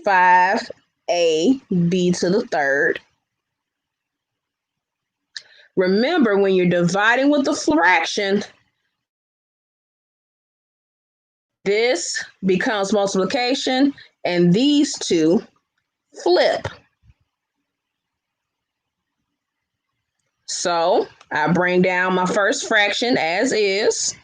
5 5ab to the third. Remember, when you're dividing with the fraction, this becomes multiplication, and these two flip. So I bring down my first fraction as is.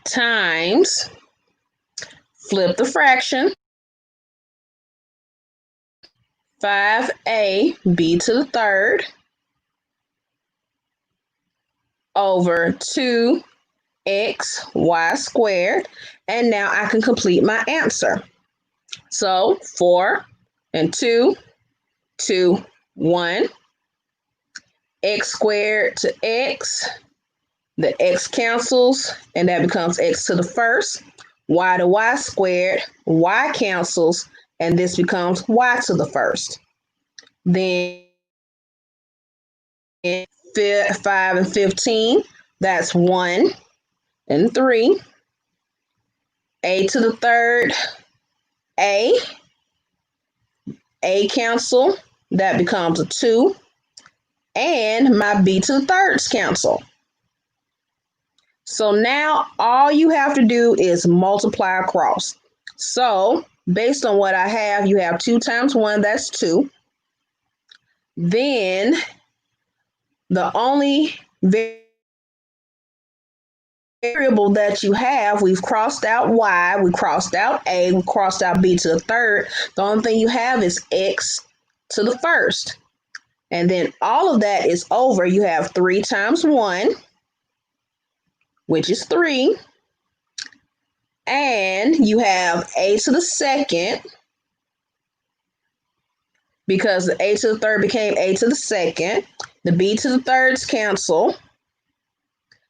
Times, flip the fraction, 5ab to the third over 2xy squared. And now I can complete my answer. So 4 and 2, 2, 1. X squared to x, the x cancels, and that becomes x to the first. Y to y squared, y cancels, and this becomes y to the first. Then 5 and 15, that's 1 and 3. A to the third, a cancel, that becomes a 2. And my b to the thirds cancel. So now all you have to do is multiply across. So based on what I have, you have 2 times 1, that's 2. Then the only variable that you have, we've crossed out y, we crossed out a, we crossed out b to the third. The only thing you have is x to the first. And then all of that is over. You have 3 times 1, which is 3. And you have a to the second, because the a to the third became a to the second. The b to the thirds cancel.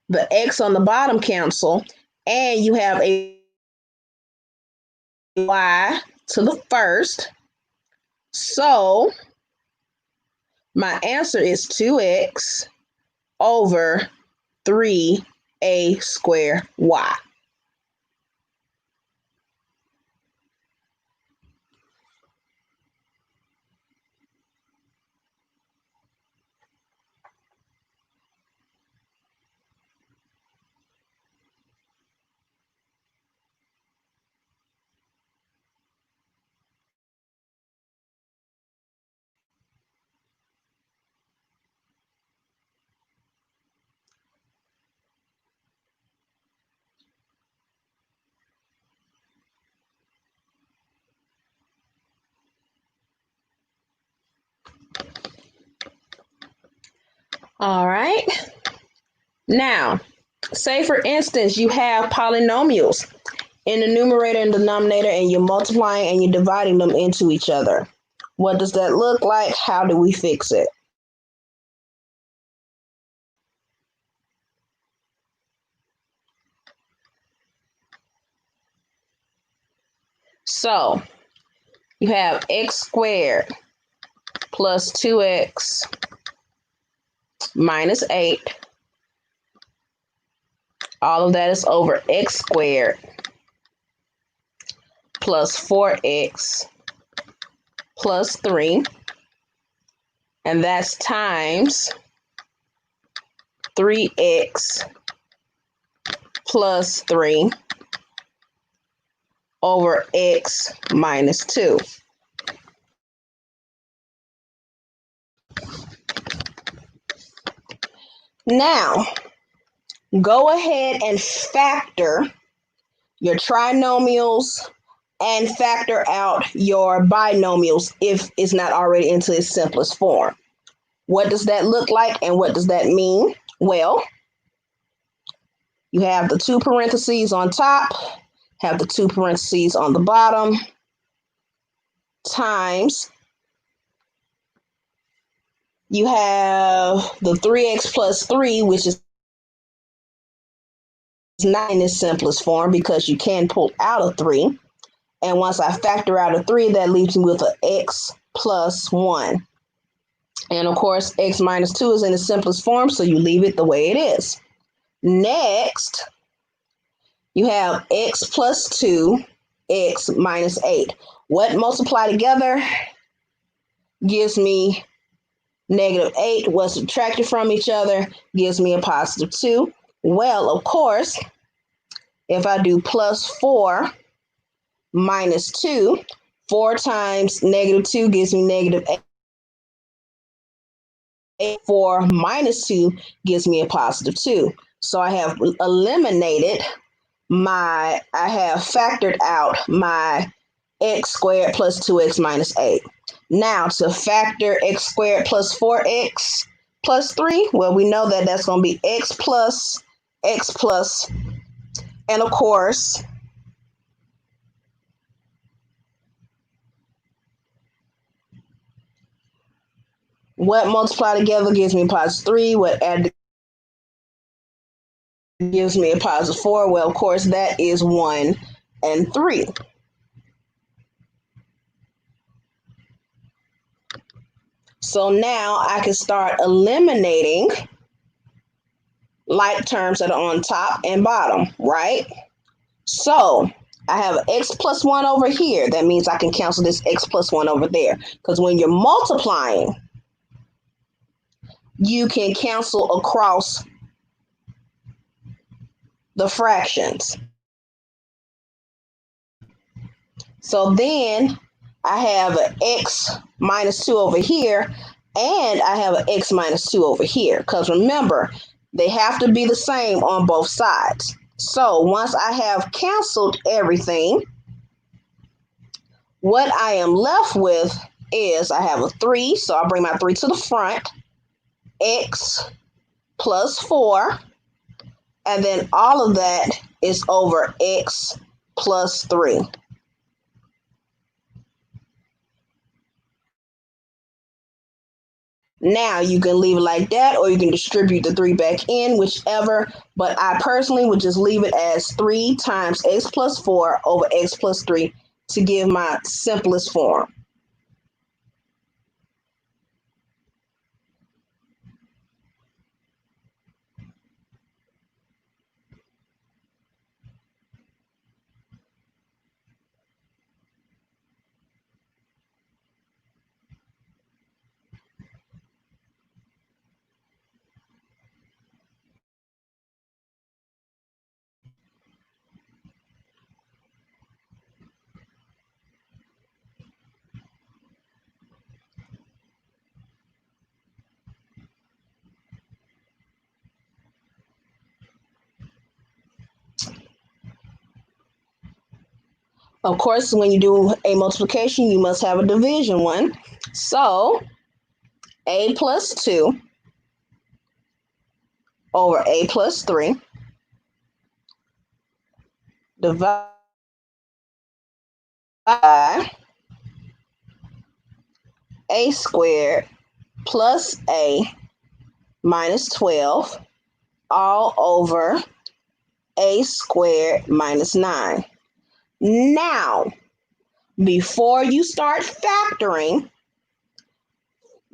The x on the bottom cancel. And you have a y to the first. So my answer is 2x over 3a squared y. All right. Now, say for instance, you have polynomials in the numerator and denominator, and you're multiplying and you're dividing them into each other. What does that look like? How do we fix it? So you have x squared plus 2x minus 8. All of that is over x squared plus 4x plus 3. And that's times 3x plus 3 over x minus 2. Now, go ahead and factor your trinomials and factor out your binomials if it's not already into its simplest form. What does that look like and what does that mean? Well, you have the 2 parentheses on top, have the 2 parentheses on the bottom, times You have the 3x plus 3, which is not in its simplest form because you can pull out a 3. And once I factor out a 3, that leaves me with an x plus 1. And of course, x minus 2 is in its simplest form, so you leave it the way it is. Next, you have x plus 2, x minus 8. What multiply together gives me negative 8. What's subtracted from each other gives me a positive 2. Well, of course, if I do plus 4 minus 2, 4 times negative 2 gives me negative 8. 4 minus 2 gives me a positive 2. So I have eliminated I have factored out my x squared plus 2x minus 8. Now to factor x squared plus 4x plus 3, well, we know that that's going to be x plus, and of course, what multiply together gives me a positive 3, what add gives me a positive 4. Well, of course, that is 1 and 3. So now I can start eliminating like terms that are on top and bottom, right? So I have x plus 1 over here. That means I can cancel this x plus 1 over there. Because when you're multiplying, you can cancel across the fractions. So then I have an x minus 2 over here, and I have an x minus 2 over here. Because remember, they have to be the same on both sides. So once I have canceled everything, what I am left with is I have a 3, so I'll bring my 3 to the front, x plus 4, and then all of that is over x plus 3. Now you can leave it like that, or you can distribute the 3 back in, whichever, but I personally would just leave it as 3 times x plus 4 over x plus 3 to give my simplest form. Of course, when you do a multiplication, you must have a division one. So a plus 2 over a plus 3 divided by a squared plus a minus 12 all over a squared minus 9. Now, before you start factoring,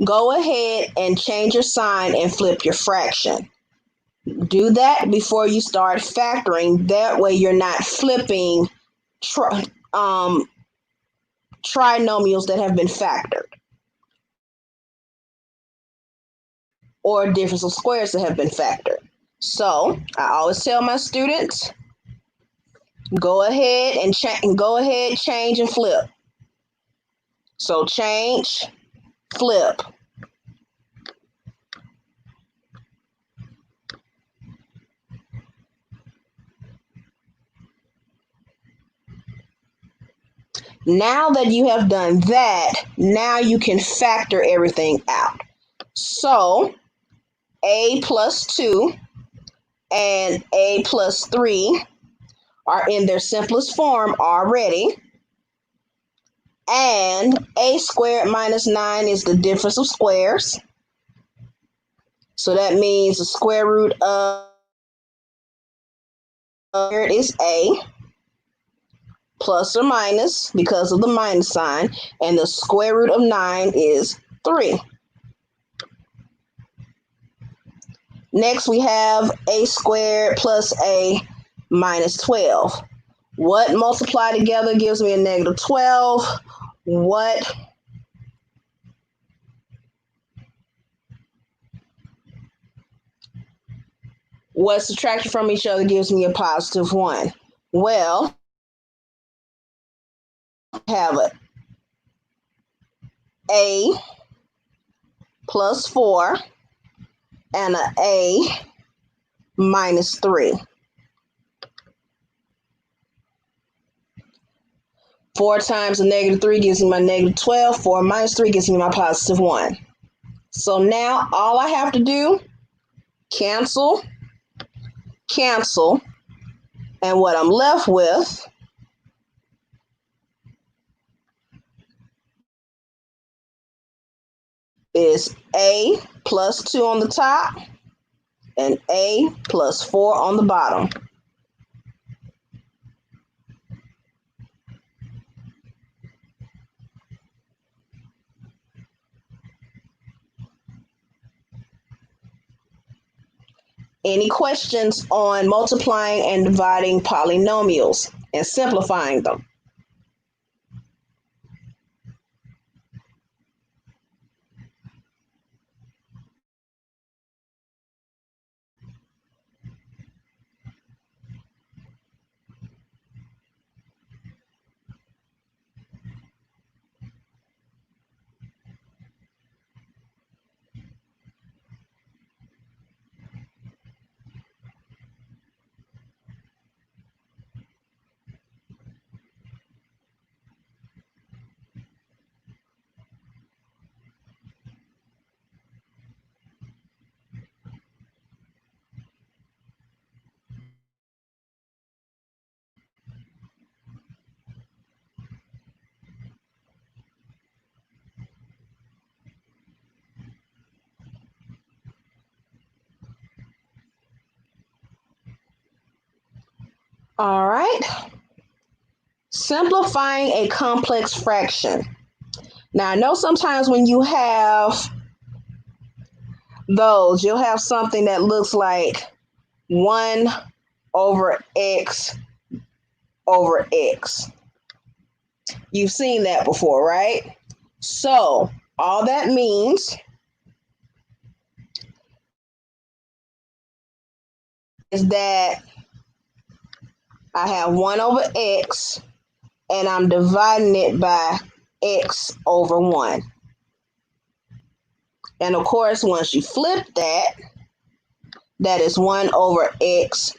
go ahead and change your sign and flip your fraction. Do that before you start factoring. That way you're not flipping trinomials that have been factored or difference of squares that have been factored. So I always tell my students, go ahead, change and flip. So change, flip. Now that you have done that, now you can factor everything out. So a plus 2 and a plus 3 are in their simplest form already. And a squared minus 9 is the difference of squares. So that means the square root of is a plus or minus because of the minus sign, and the square root of 9 is 3. Next, we have a squared plus a minus 12. What multiplied together gives me a negative 12? What subtracted from each other gives me a positive 1? Well, have a plus 4 and a minus 3. 4 times a negative 3 gives me my negative 12. 4 minus 3 gives me my positive 1. So now all I have to do, cancel, cancel, and what I'm left with is a plus 2 on the top and a plus 4 on the bottom. Any questions on multiplying and dividing polynomials and simplifying them? All right. Simplifying a complex fraction. Now, I know sometimes when you have those, you'll have something that looks like 1 over x over x. You've seen that before, right? So all that means is that I have 1 over x and I'm dividing it by x over 1. And of course, once you flip that, that is 1 over x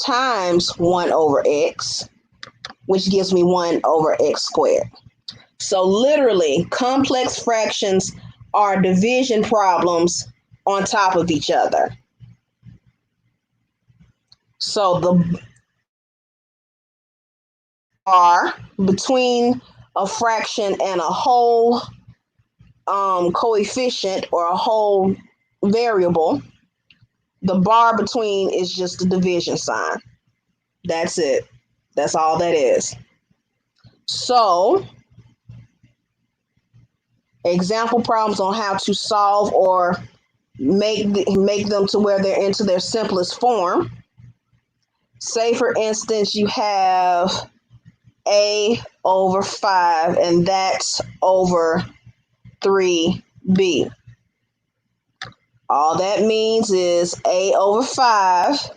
times 1 over x, which gives me 1 over x squared. So literally, complex fractions are division problems on top of each other. So the bar between a fraction and a whole coefficient or a whole variable, the bar between is just the division sign. That's it. That's all that is. So, example problems on how to solve or make them to where they're into their simplest form. Say, for instance, you have a over 5, and that's over 3b. All that means is a over 5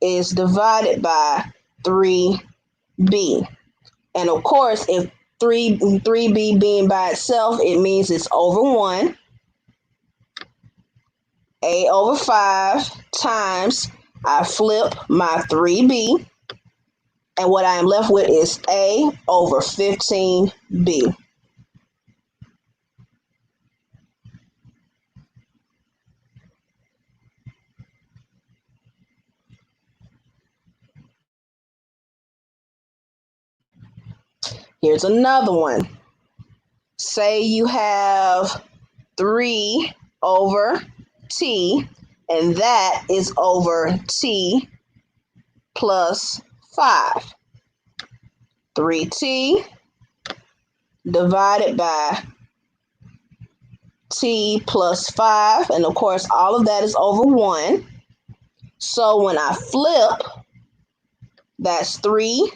is divided by 3b. And of course, if 3b being by itself, it means it's over 1. A over 5 times, I flip my 3b, and what I am left with is a over 15b. Here's another one. Say you have 3 over t, and that is over t plus 5. 3t divided by t plus 5, and of course all of that is over 1. So when I flip, that's 3t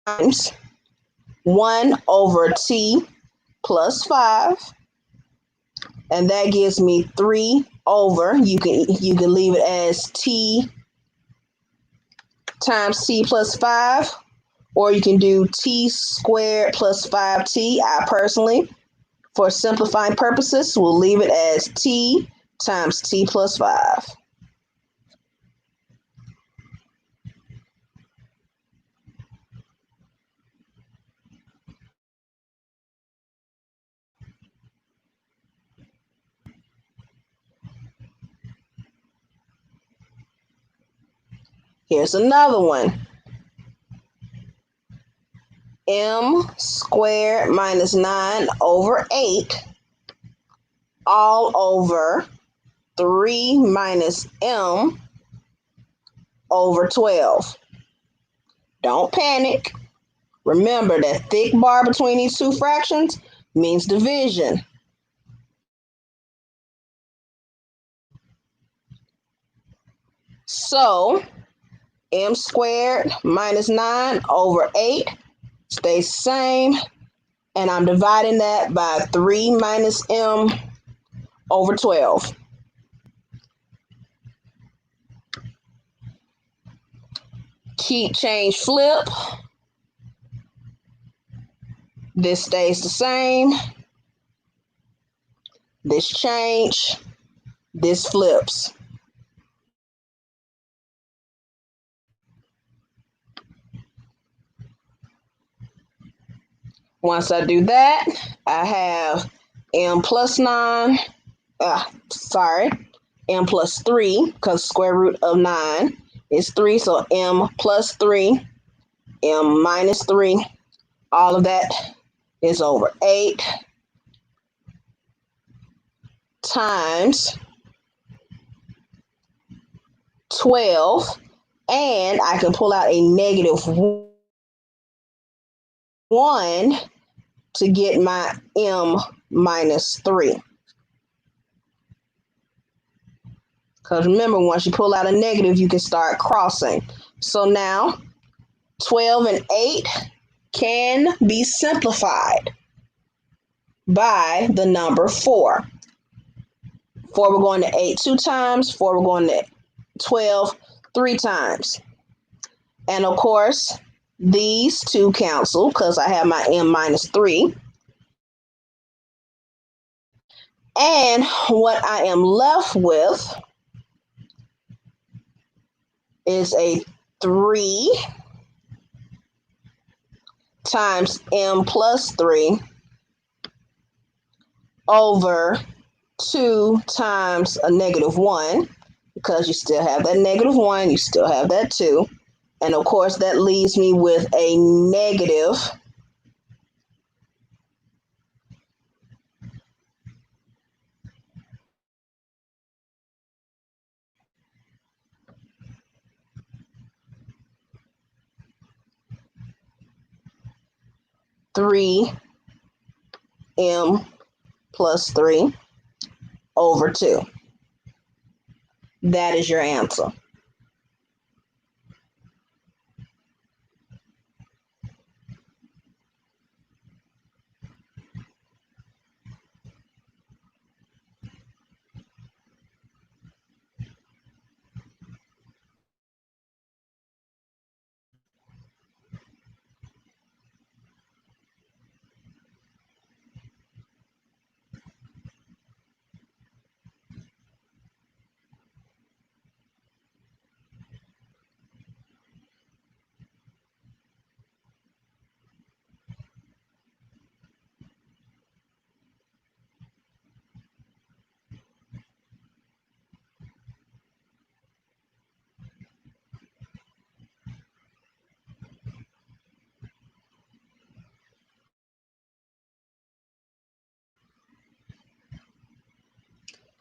times 1 over t plus 5, and that gives me 3 over, you can leave it as t times t plus 5, or you can do t squared plus 5t. I personally, for simplifying purposes, will leave it as t times t plus 5. Here's another one. M squared minus 9 over 8 all over 3 minus m over 12. Don't panic. Remember that thick bar between these two fractions means division. So m squared minus 9 over 8 stays the same, and I'm dividing that by 3 minus m over 12. Keep, change, flip. This stays the same. This change. This flips. Once I do that, I have m plus 9, m plus 3, because square root of 9 is 3, so m plus 3, m minus 3, all of that is over 8 times 12, and I can pull out a negative 1 to get my m minus 3. Because remember, once you pull out a negative, you can start crossing. So now 12 and 8 can be simplified by the number 4. 4 we're going to 8 2 times, 4 we're going to 12 3 times. And of course, these two cancel because I have my m minus 3. And what I am left with is a 3 times m plus 3 over 2 times a negative 1, because you still have that negative 1, you still have that 2. And of course, that leaves me with a negative 3m plus 3 over 2. That is your answer.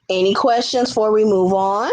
Any questions before we move on?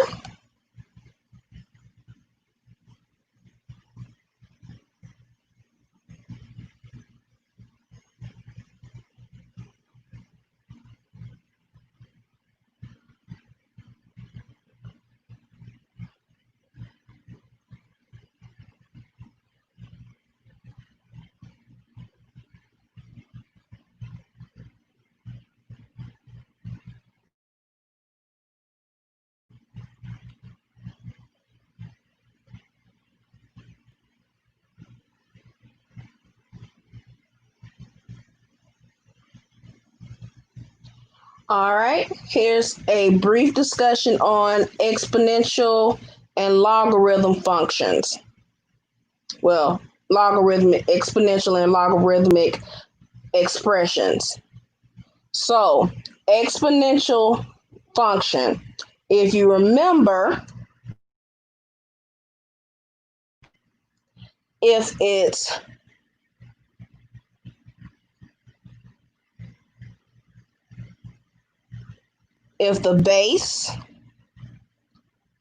All right, here's a brief discussion on exponential and logarithm functions. Well, logarithmic, exponential and logarithmic expressions. So, exponential function, if you remember, if it's if the base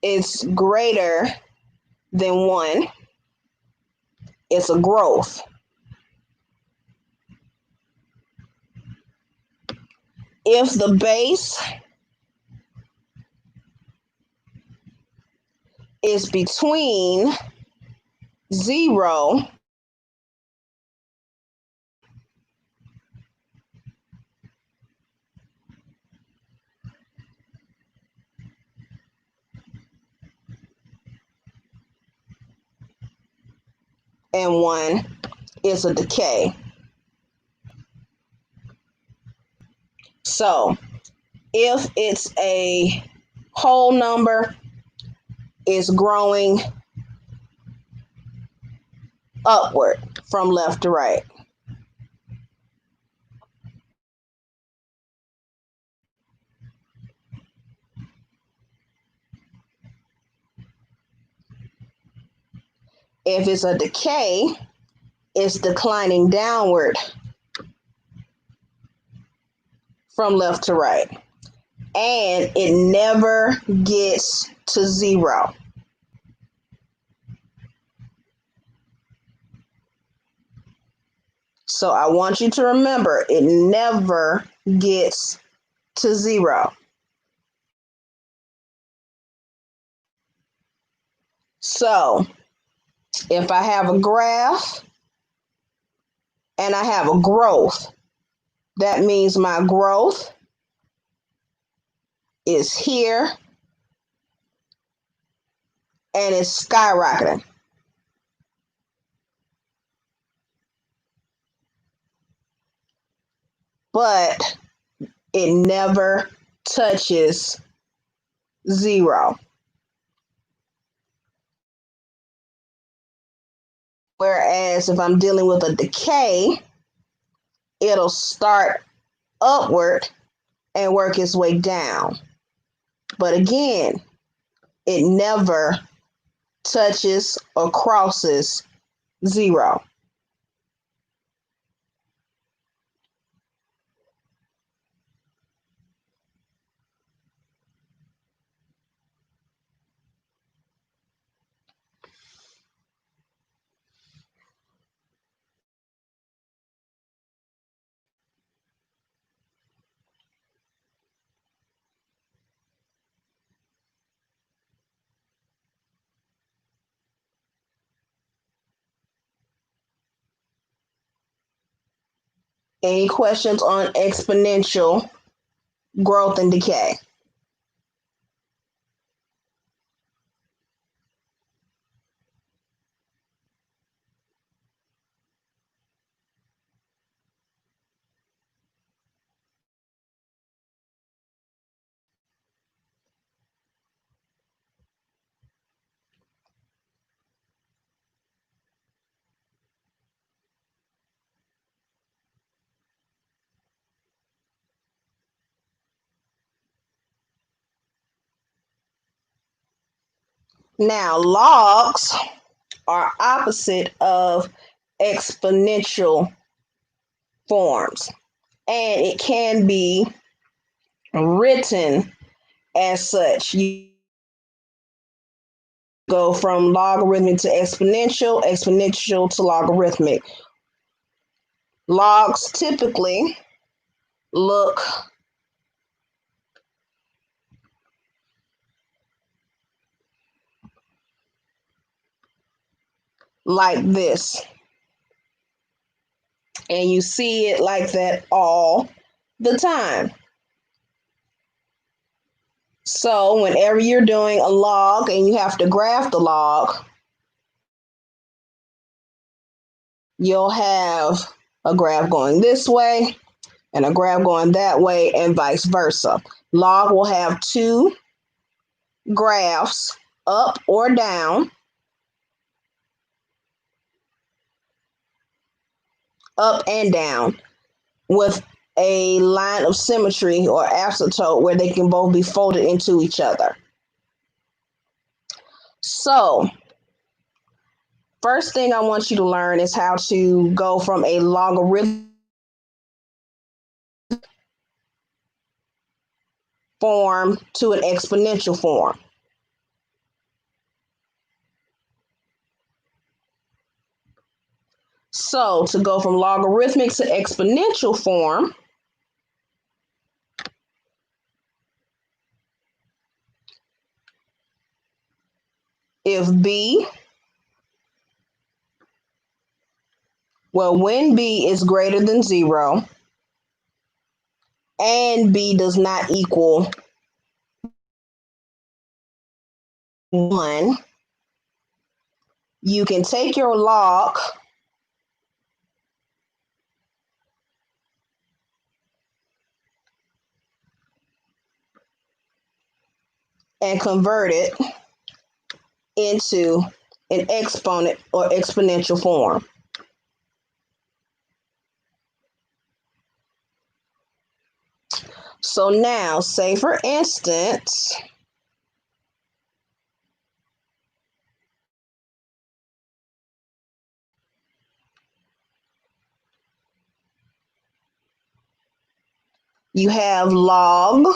is greater than 1, it's a growth. If the base is between 0 and 1, it's a decay. So if it's a whole number, it's growing upward from left to right. If it's a decay, it's declining downward from left to right. And it never gets to 0. So I want you to remember, it never gets to 0. So if I have a graph and I have a growth, that means my growth is here and it's skyrocketing. But it never touches 0. Whereas if I'm dealing with a decay, it'll start upward and work its way down. But again, it never touches or crosses 0. Any questions on exponential growth and decay? Now, logs are opposite of exponential forms, and it can be written as such. You go from logarithmic to exponential, exponential to logarithmic. Logs typically look like this. And you see it like that all the time. So whenever you're doing a log and you have to graph the log, you'll have a graph going this way and a graph going that way and vice versa. Log will have two graphs, up or down, up and down, with a line of symmetry or asymptote where they can both be folded into each other. So, first thing I want you to learn is how to go from a logarithmic form to an exponential form. So, to go from logarithmic to exponential form, if b, when b is greater than 0 and b does not equal 1, you can take your log and convert it into an exponent or exponential form. So now, say for instance, you have log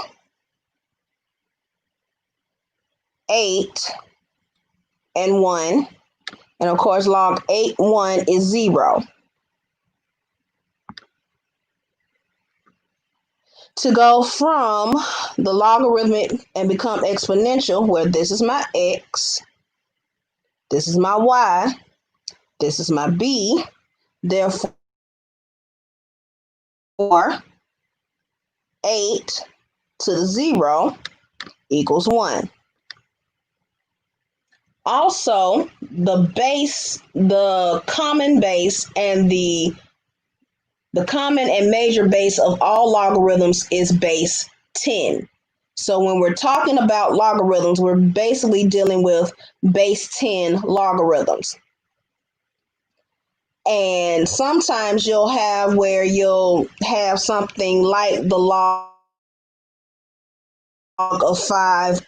8 and 1. And of course, log 8, 1 is 0. To go from the logarithmic and become exponential, where this is my x, this is my y, this is my b, therefore 8 to the 0 equals 1. Also, the base, the common base, and the common and major base of all logarithms is base 10. So when we're talking about logarithms, we're basically dealing with base 10 logarithms. And sometimes you'll have where you'll have something like the log of 5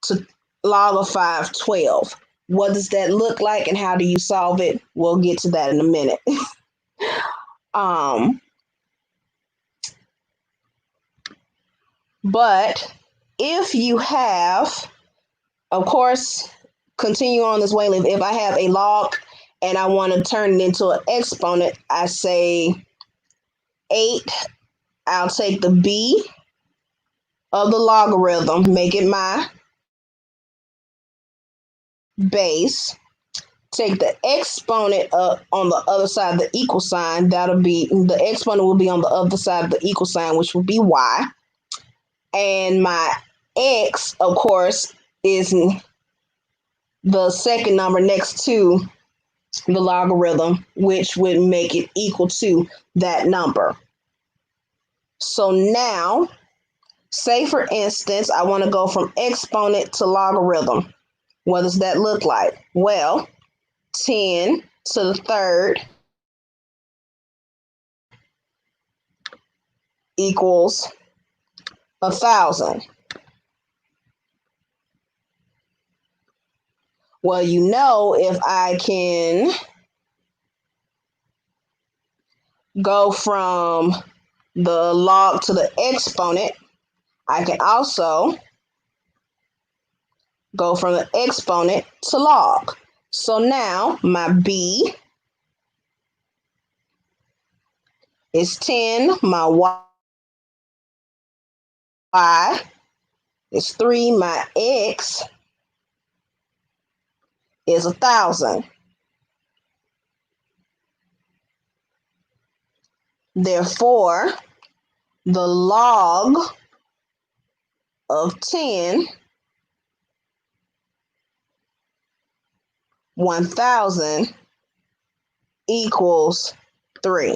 to log of 5, 12. What does that look like and how do you solve it? We'll get to that in a minute. But if you have, of course, continue on this way. If I have a log and I want to turn it into an exponent, I say 8. I'll take the b of the logarithm, make it my base, take the exponent up on the other side of the equal sign. That'll be, the exponent will be on the other side of the equal sign, which will be y. And my x, of course, is the second number next to the logarithm, which would make it equal to that number. So now, say for instance, I want to go from exponent to logarithm. What does that look like? Well, 10 to the third equals 1,000. Well, you know, if I can go from the log to the exponent, I can also go from the exponent to log. So now my b is 10, my y is 3, my x is 1,000. Therefore, the log of 10, 1,000 equals 3.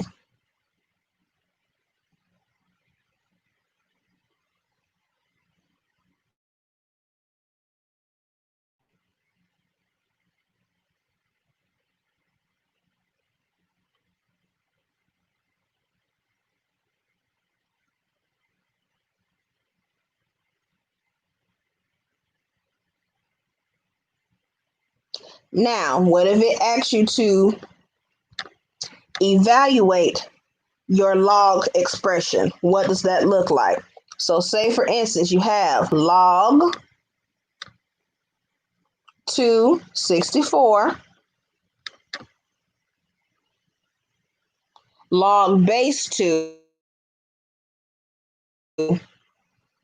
Now, what if it asks you to evaluate your log expression? What does that look like? So say, for instance, you have log 264, log base 2,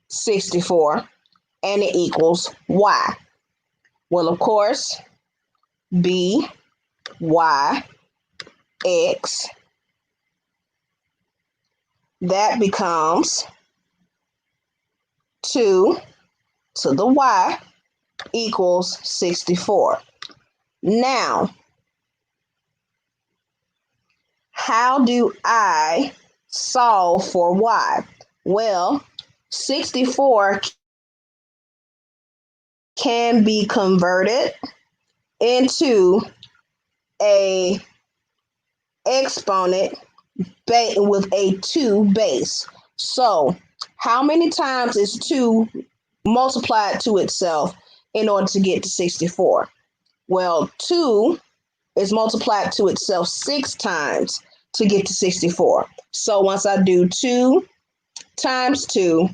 64, and it equals y. Well, of course, b, y, x, that becomes 2 to the y equals 64. Now, how do I solve for y? Well, 64 can be converted into a exponent with a 2 base. So how many times is 2 multiplied to itself in order to get to 64? Well, 2 is multiplied to itself 6 times to get to 64. So once I do 2 times 2,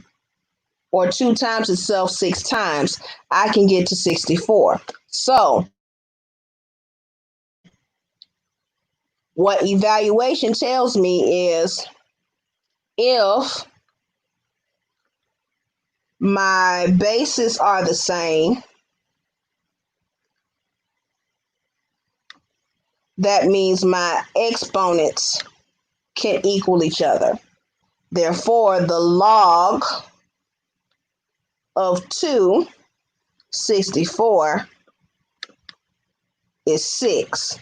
or 2 times itself 6 times, I can get to 64. So what evaluation tells me is if my bases are the same, that means my exponents can equal each other. Therefore, the log of 264 is 6.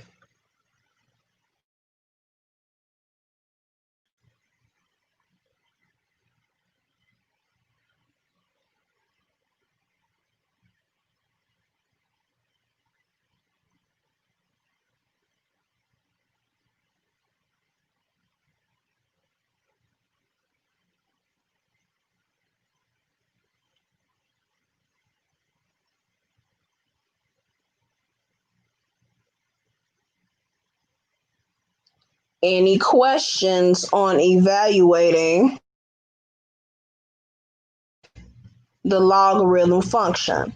Any questions on evaluating the logarithm function?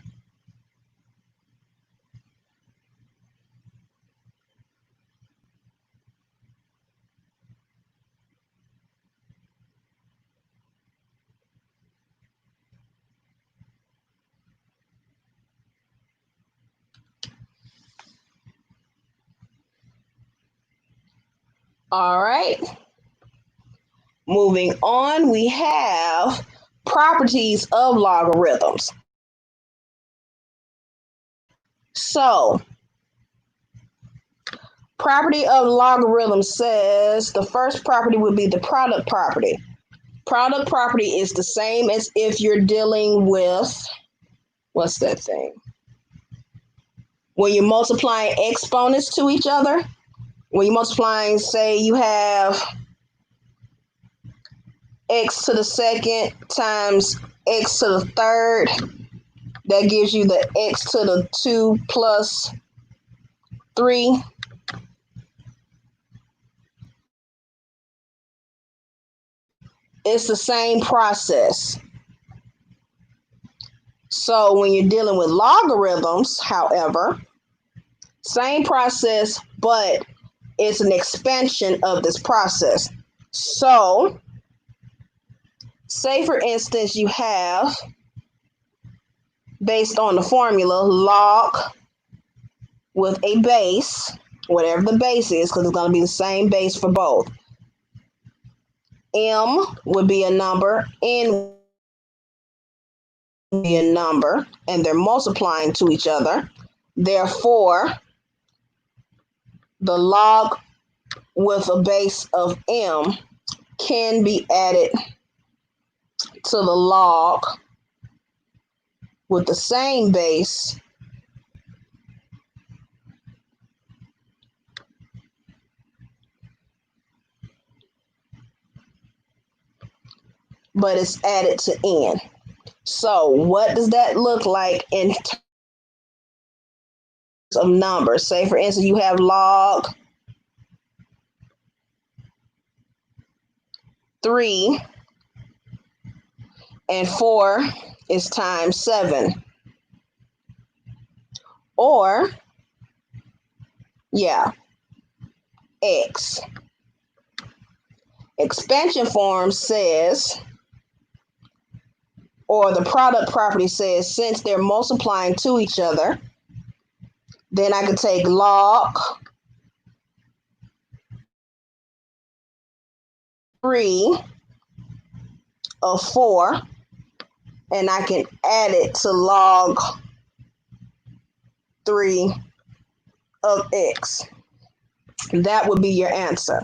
All right. Moving on, we have properties of logarithms. So, property of logarithm says the first property would be the product property. Product property is the same as if you're dealing with, what's that thing? When you're multiplying exponents to each other, when you're multiplying, say you have x to the second times x to the third, that gives you the x to the 2 plus 3. It's the same process. So when you're dealing with logarithms, however, same process, but it's an expansion of this process. So say, for instance, you have, based on the formula, log with a base, whatever the base is, because it's going to be the same base for both. M would be a number, N would be a number, and they're multiplying to each other. Therefore, the log with a base of M can be added to the log with the same base but it's added to N. So what does that look like in terms of numbers? Say, for instance, you have log 3 and 4 is times 7. Or, yeah, X. Expansion form says, or the product property says, since they're multiplying to each other, then I could take log 3 of 4 and I can add it to log 3 of X. That would be your answer.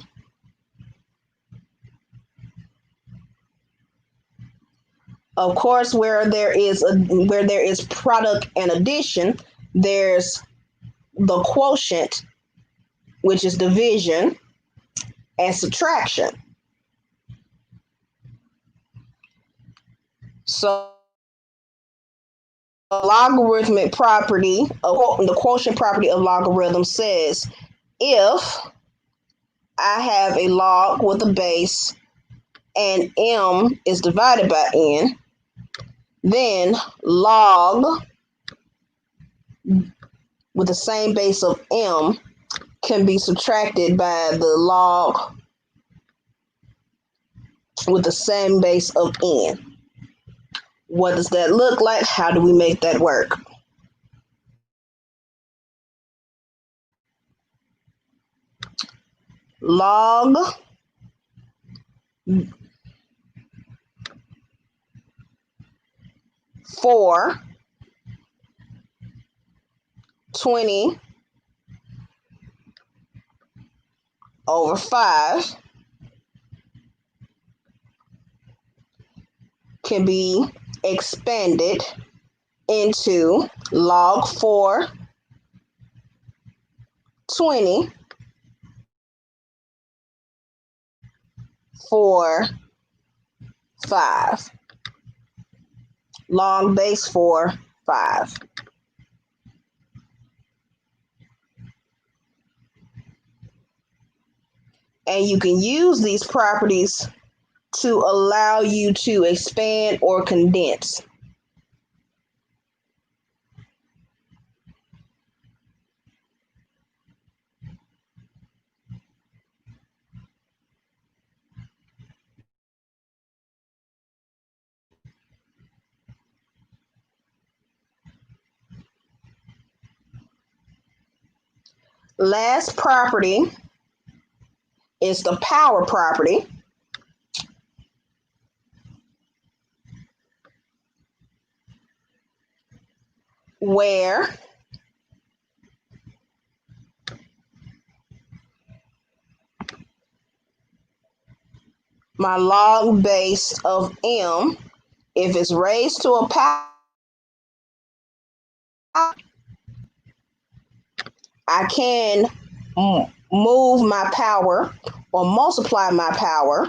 Of course, where there is product and addition, there's the quotient, which is division, and subtraction. So the logarithmic property, the quotient property of logarithm says, if I have a log with a base and M is divided by N, then log with the same base of M can be subtracted by the log with the same base of N. What does that look like? How do we make that work? Log four 20 over 5 can be expanded into log 4 20 for 5. Log base 4, 5. And you can use these properties to allow you to expand or condense. Last property is the power property, where my log base of M, if it's raised to a power, I can move my power or multiply my power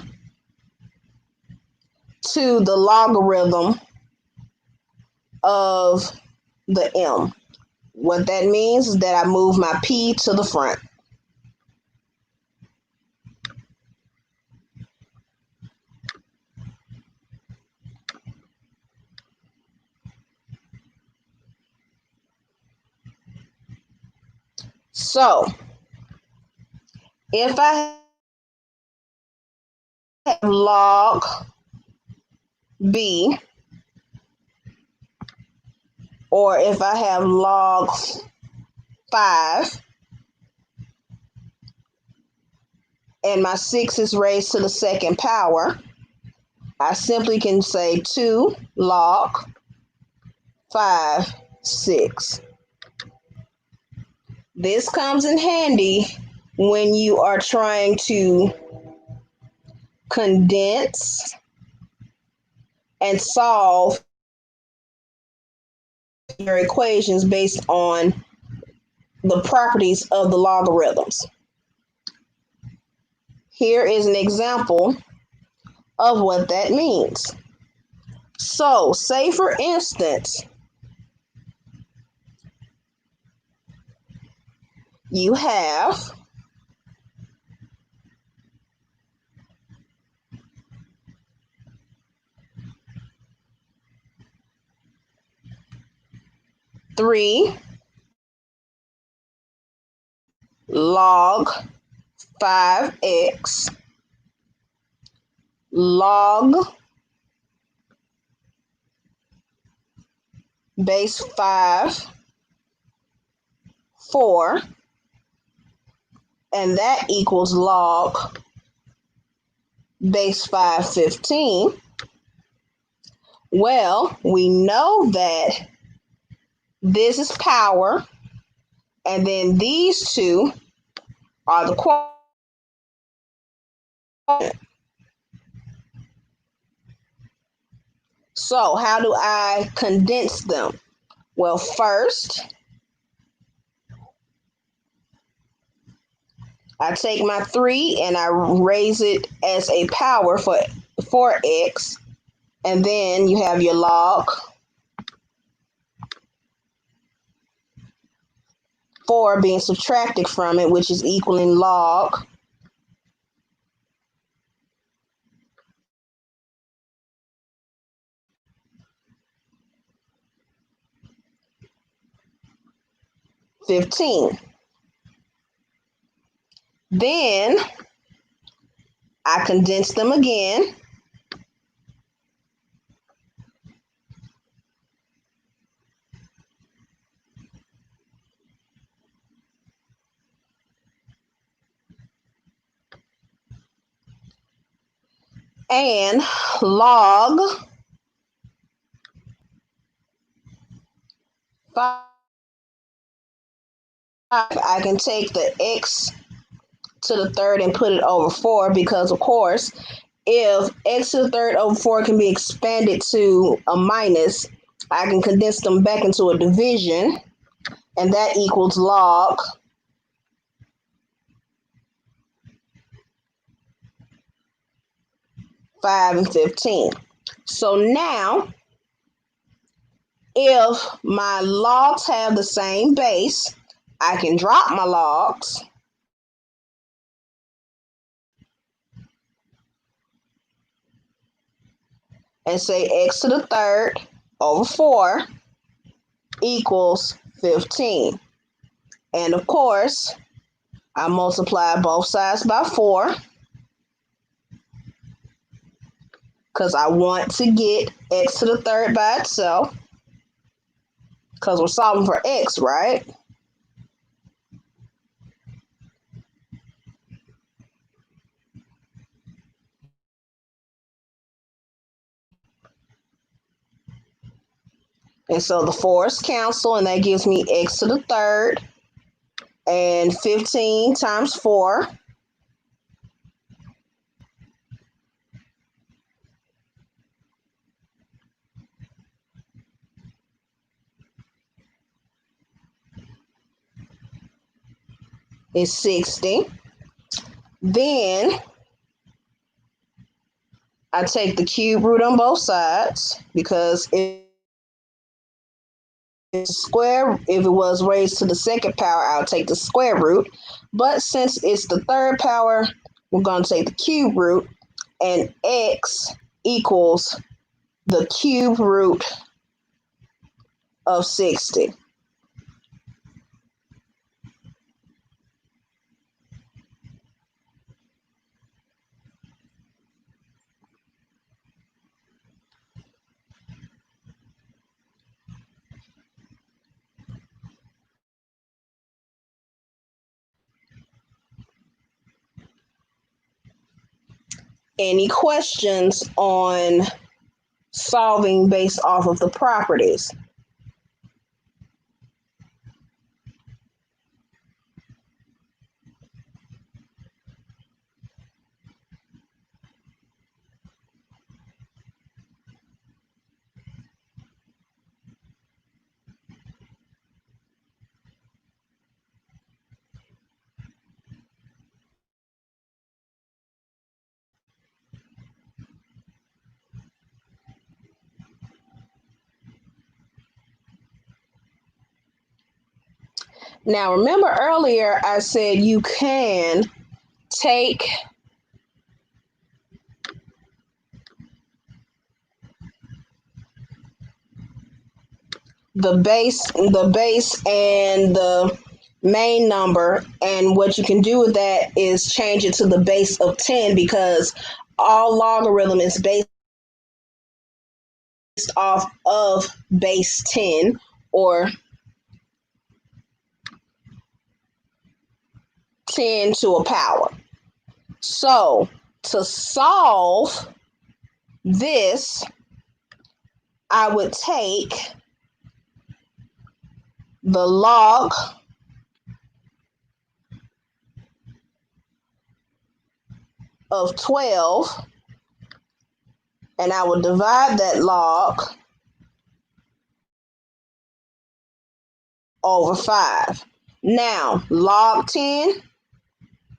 to the logarithm of the M. What that means is that I move my P to the front. So if I have log b, or if I have log 5, and my 6 is raised to the second power, I simply can say 2 log 5, 6. This comes in handy when you are trying to condense and solve your equations based on the properties of the logarithms. Here is an example of what that means. So, say for instance, you have three log 5x log base 5 4, and that equals log base 5 15. Well, we know that this is power, and then these two are the quotient. So how do I condense them? Well, first, I take my 3 and I raise it as a power for x, and then you have your log 4 being subtracted from it, which is equaling log 15. Then I condense them again. And log 5, I can take the x to the third and put it over 4, because of course, if x to the third over 4 can be expanded to a minus, I can condense them back into a division, and that equals log 5 and 15. So now, if my logs have the same base, I can drop my logs and say x to the third over 4 equals 15. And of course, I multiply both sides by 4 because I want to get x to the third by itself, because we're solving for x, right? And so the 4's cancel, and that gives me x to the third, and 15 times 4 is 60. Then I take the cube root on both sides, because if it was raised to the second power, I'll take the square root. But since it's the third power, we're going to take the cube root, and x equals the cube root of 60. Any questions on solving based off of the properties? Now, remember earlier I said you can take the base and the main number, and what you can do with that is change it to the base of 10, because all logarithm is based off of base 10, or 10 to a power. So to solve this, I would take the log of 12, and I will divide that log over 5. Now, log 10,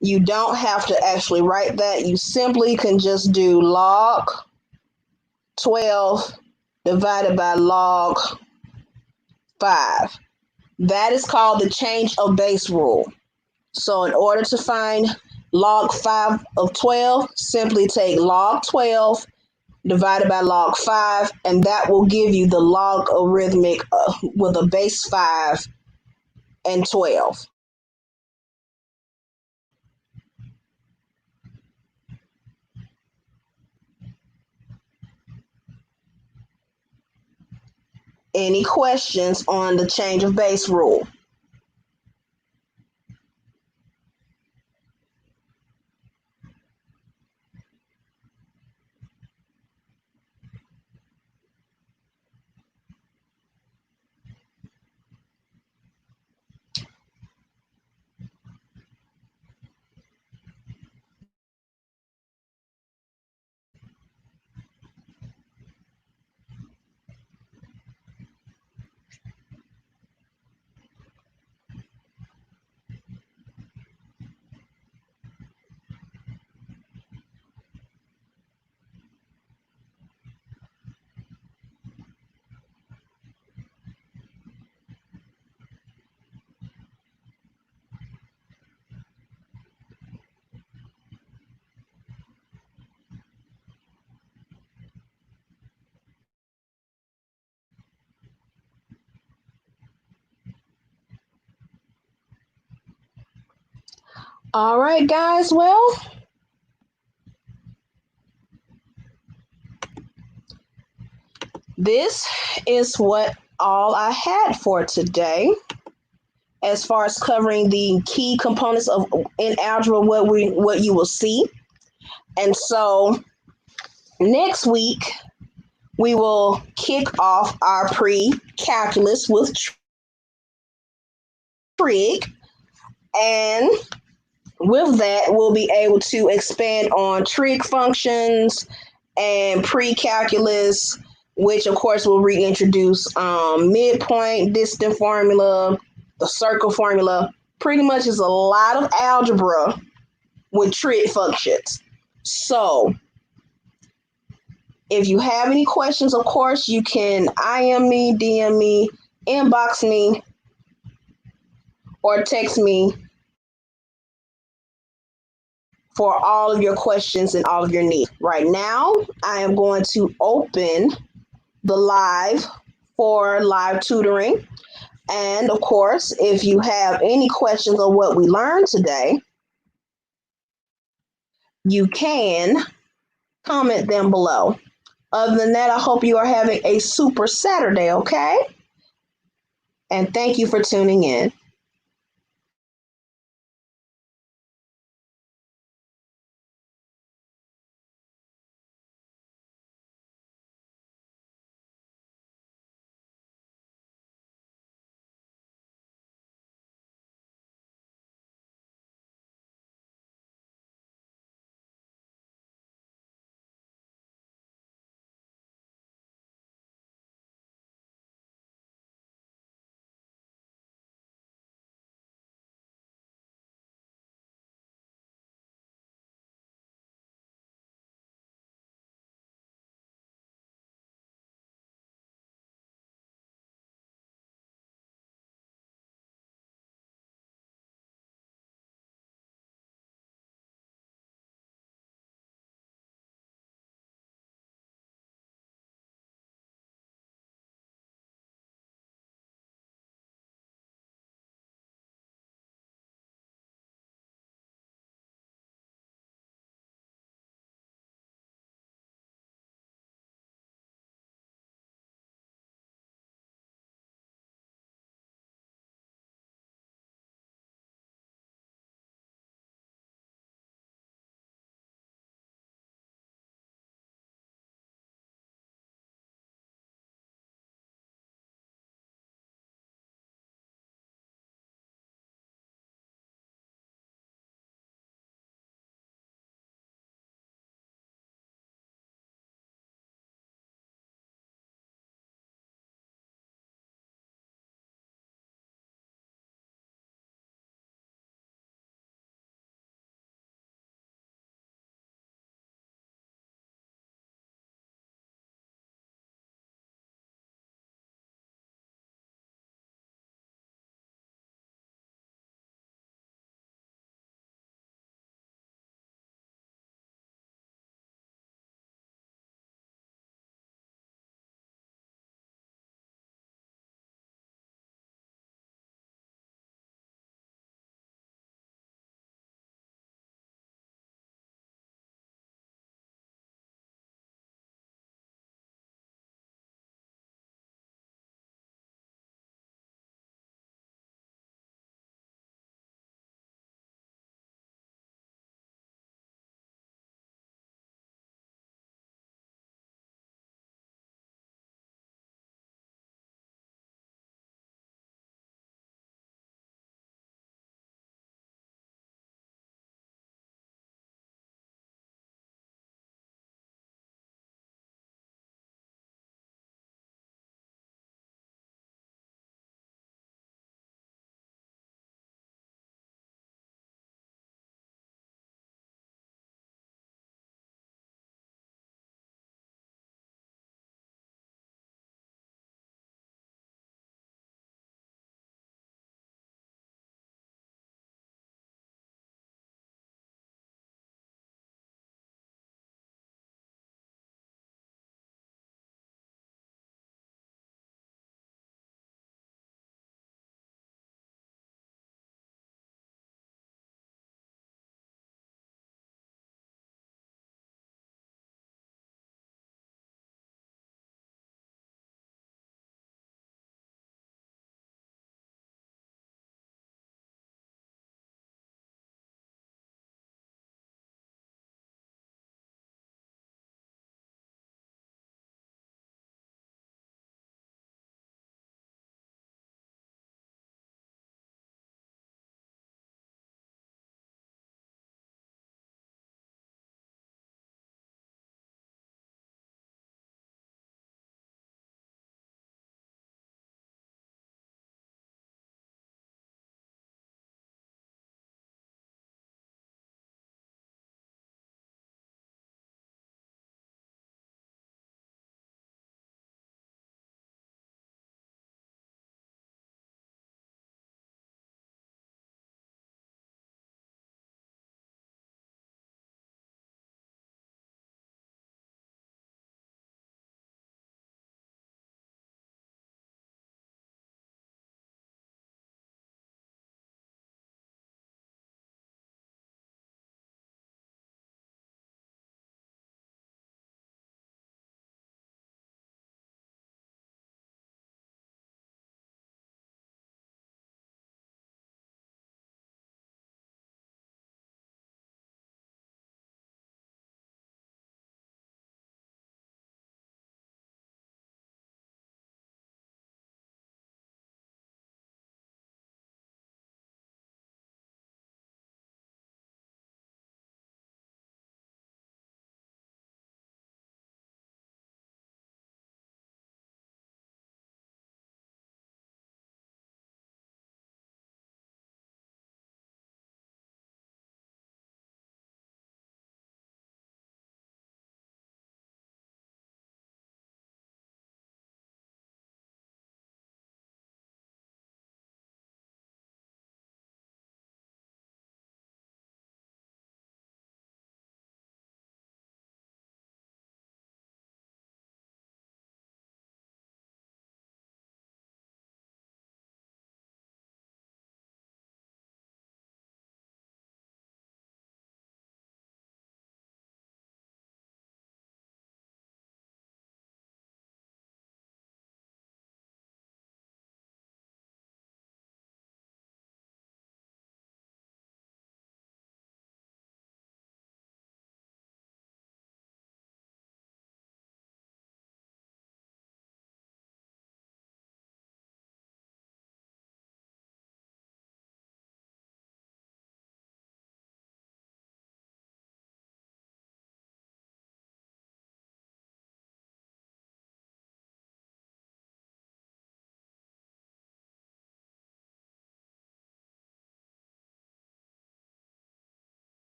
you don't have to actually write that. You simply can just do log 12 divided by log 5. That is called the change of base rule. So in order to find log 5 of 12, simply take log 12 divided by log 5, and that will give you the logarithmic with a base 5 and 12. Any questions on the change of base rule? All right, guys. Well, this is what all I had for today, as far as covering the key components of in algebra, what you will see. And so next week we will kick off our pre-calculus with trig, and with that we'll be able to expand on trig functions and pre-calculus, which of course will reintroduce midpoint, distance formula, the circle formula. Pretty much is a lot of algebra with trig functions. So if you have any questions, of course, you can IM me, DM me, inbox me, or text me for all of your questions and all of your needs. Right now, I am going to open the live for live tutoring. And of course, if you have any questions on what we learned today, you can comment them below. Other than that, I hope you are having a super Saturday, okay? And thank you for tuning in.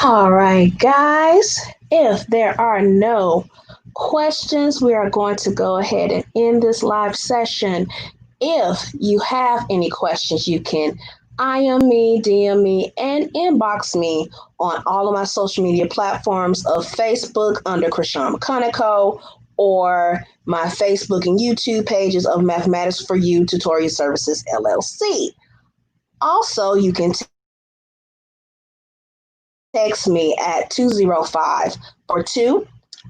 All right, guys, if there are no questions, we are going to go ahead and end this live session. If you have any questions, you can IM me, DM me, and inbox me on all of my social media platforms of Facebook under Krishan McConico or my Facebook and YouTube pages of Mathematics for You Tutorial Services LLC. Also, you can text me at 205 42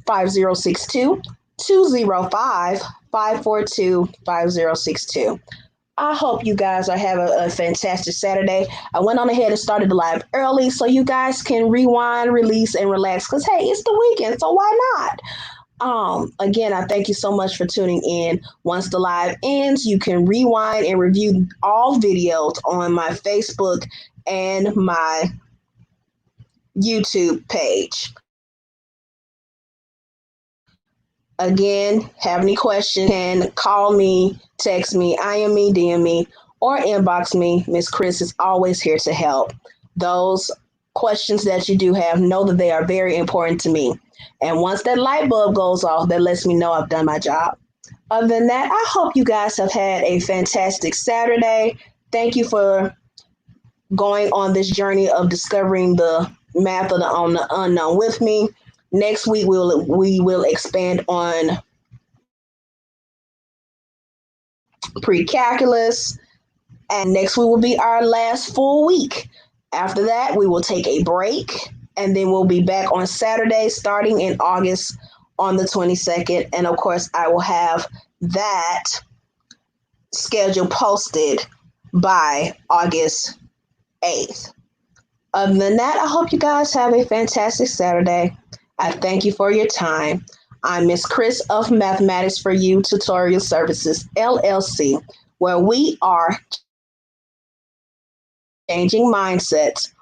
5062 205 542 5062. I hope you guys are having a fantastic Saturday. I went on ahead and started the live early so you guys can rewind, release, and relax because, hey, it's the weekend, so why not? Again, I thank you so much for tuning in. Once the live ends, you can rewind and review all videos on my Facebook and my YouTube page. Again, have any questions, can call me, text me, IM me, DM me, or inbox me. Miss Chris is always here to help. Those questions that you do have, know that they are very important to me. And once that light bulb goes off, that lets me know I've done my job. Other than that, I hope you guys have had a fantastic Saturday. Thank you for going on this journey of discovering the math of the unknown with me. Next week we will expand on pre-calculus, and next week will be our last full week. After that, we will take a break, and then we'll be back on Saturday starting in August on the 22nd. And of course, I will have that schedule posted by August 8th. Other than that, I hope you guys have a fantastic Saturday. I thank you for your time. I'm Miss Chris of Mathematics for You Tutorial Services, LLC, where we are changing mindsets